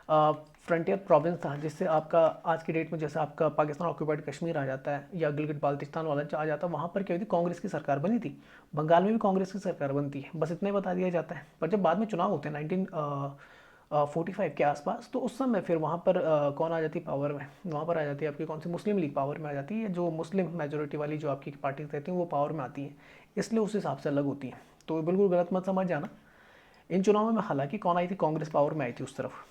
Speaker 1: फ्रंटियर प्रोविंस था, जिससे आपका आज की डेट में जैसे आपका पाकिस्तान ऑक्यूपाइड कश्मीर आ जाता है या गिलगित बाल्टिस्तान वाला आ जाता है, वहाँ पर क्या हुई थी, कांग्रेस की सरकार बनी थी। बंगाल में भी कांग्रेस की सरकार बनती है, बस इतना ही बता दिया जाता है। पर जब बाद में चुनाव होते हैं 1945 के आसपास, तो उस समय फिर वहाँ पर कौन आ जाती है पावर में, वहाँ पर आ जाती है आपकी कौन सी, मुस्लिम लीग पावर में आ जाती है। जो मुस्लिम मेजोरिटी वाली जो आपकी पार्टीज रहती हैं वो पावर में आती है, इसलिए उस हिसाब से अलग होती है। तो बिल्कुल गलत मत समझ जाना। इन चुनावों में हालांकि कौन आई थी, कांग्रेस पावर में आई थी उस तरफ।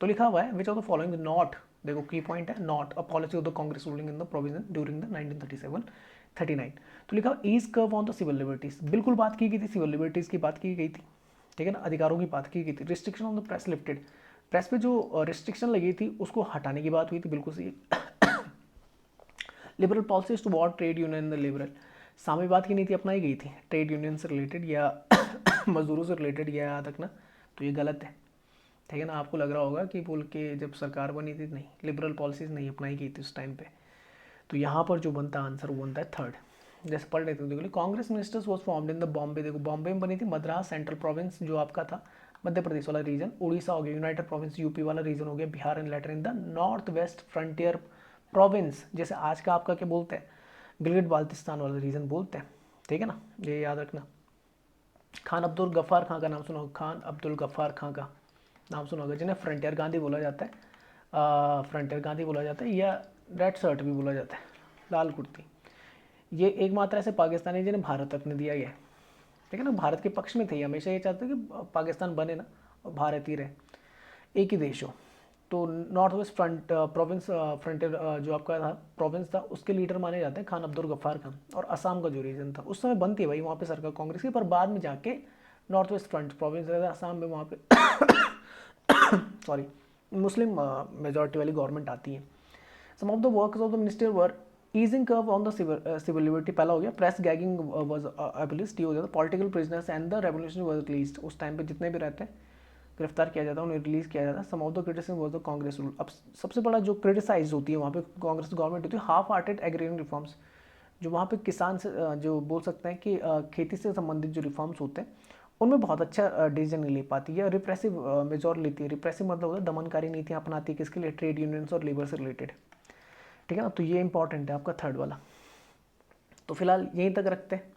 Speaker 1: तो लिखा हुआ है which of the following not, देखो की पॉइंट है, not a policy of the Congress ruling in the provision during the 1937-39। तो लिखा हुआ ease curb on the civil liberties, बिल्कुल बात की गई थी, सिविल लिबर्टीज की बात की गई थी, ठीक है ना, अधिकारों की बात की गई थी। Restriction on the press lifted, press पे जो रिस्ट्रिक्शन लगी थी उसको हटाने की बात हुई थी, बिल्कुल सही। Liberal policies to what trade union the liberal, साम्यवाद की नीति अपनाई गई थी ट्रेड यूनियन से रिलेटेड या मजदूरों से रिलेटेड, या याद रखना। तो ये गलत है, ठीक है ना। आपको लग रहा होगा कि बोल के जब सरकार बनी थी, नहीं, लिबरल पॉलिसीज नहीं अपनाई गई थी उस टाइम पे। तो यहाँ पर जो बनता है आंसर वो बनता है थर्ड। जैसे पढ़ लेते हैं, देखो Congress ministers was formed in the Bombay, देखो बॉम्बे में बनी थी, मद्रास सेंट्रल प्रोविंस जो आपका था मध्य प्रदेश वाला रीजन, उड़ीसा हो गया, यूनाइटेड प्रोविंस यूपी वाला रीजन हो गया, Bihar and later in the north west frontier province, जैसे आज का आपका क्या बोलते हैं, गिलगित बाल्टिस्तान वाला रीजन बोलते हैं, ठीक है ना, ये याद रखना। खान अब्दुल गफ्फार खां का नाम सुना होगा, खान अब्दुल गफ्फार खां का नाम सुना होगा, जिन्हें फ्रंटियर गांधी बोला जाता है, फ्रंटियर गांधी बोला जाता है, या रेड शर्ट भी बोला जाता है, लाल कुर्ती। ये एकमात्र ऐसे पाकिस्तानी जिन्हें भारत रत्न दिया गया है, ठीक है ना, भारत के पक्ष में थे, हमेशा ये चाहते कि पाकिस्तान बने ना और भारत ही रहे, एक ही देश हो। तो north west front province frontier जो आपका था प्रोविंस था, उसके लीडर माने जाते हैं खान अब्दुल गफ्फार खान। और असम का जो रीजन था उस समय बनती है भाई वहाँ पे सरकार कांग्रेस की, पर बाद में जाके नॉर्थ वेस्ट फ्रंट प्रोविंस रहता है असम में, वहाँ पे सॉरी मुस्लिम मेजॉरिटी वाली गवर्नमेंट आती है। Some of the works of the minister were easing curve on the civil liberty, पहला हो गया प्रेस गैगिंग वाज एबलिश्ड, ये हो जाता political prisoners and the revolution was released, उस टाइम पे जितने भी रहते हैं गिरफ्तार किया जाता है, उन्हें रिलीज किया जाता है। Some of the criticism was the Congress rule, अब सबसे बड़ा जो क्रिटिसाइज होती है वहाँ पे कांग्रेस गवर्नमेंट होती है, हाफ हार्टेड एग्रीरियन रिफॉर्म्स, जो वहाँ पे किसान से जो बोल सकते हैं कि खेती से संबंधित जो रिफॉर्म्स होते हैं उनमें बहुत अच्छा डिसीजन नहीं ले पाती है, रिप्रेसिव मेजोर लेती है। रिप्रेसिव मतलब होता है दमनकारी नीतियाँ अपनाती है, किसके लिए, ट्रेड यूनियंस और लेबर से रिलेटेड, ठीक है ना। तो ये इंपॉर्टेंट है आपका थर्ड वाला। तो फिलहाल यहीं तक रखते हैं,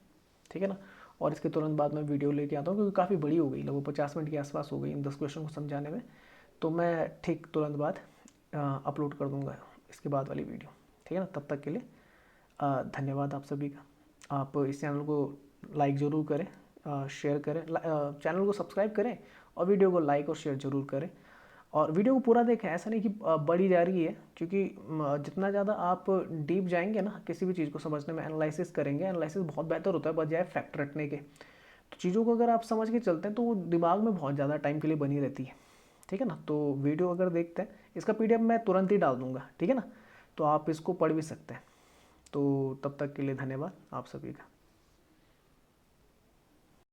Speaker 1: ठीक है ना, और इसके तुरंत बाद मैं वीडियो लेके आता हूँ, क्योंकि काफ़ी बड़ी हो गई, लगभग 50 मिनट के आसपास हो गई इन 10 क्वेश्चन को समझाने में। तो मैं ठीक तुरंत बाद अपलोड कर दूंगा इसके बाद वाली वीडियो, ठीक है ना। तब तक के लिए धन्यवाद आप सभी का। आप इस चैनल को लाइक ज़रूर करें, शेयर करें, चैनल को सब्सक्राइब करें और वीडियो को लाइक और शेयर ज़रूर करें। और वीडियो को पूरा देखें, ऐसा नहीं कि बढ़ी जा रही है, क्योंकि जितना ज़्यादा आप डीप जाएंगे ना किसी भी चीज़ को समझने में, एनालिसिस करेंगे, एनालिसिस बहुत बेहतर होता है बजाय फैक्ट रटने के। तो चीज़ों को अगर आप समझ के चलते हैं तो वो दिमाग में बहुत ज़्यादा टाइम के लिए बनी रहती है, ठीक है ना। तो वीडियो अगर देखते हैं, इसका PDF मैं तुरंत ही डाल दूँगा, ठीक है ना, तो आप इसको पढ़ भी सकते हैं। तो तब तक के लिए धन्यवाद आप सभी का।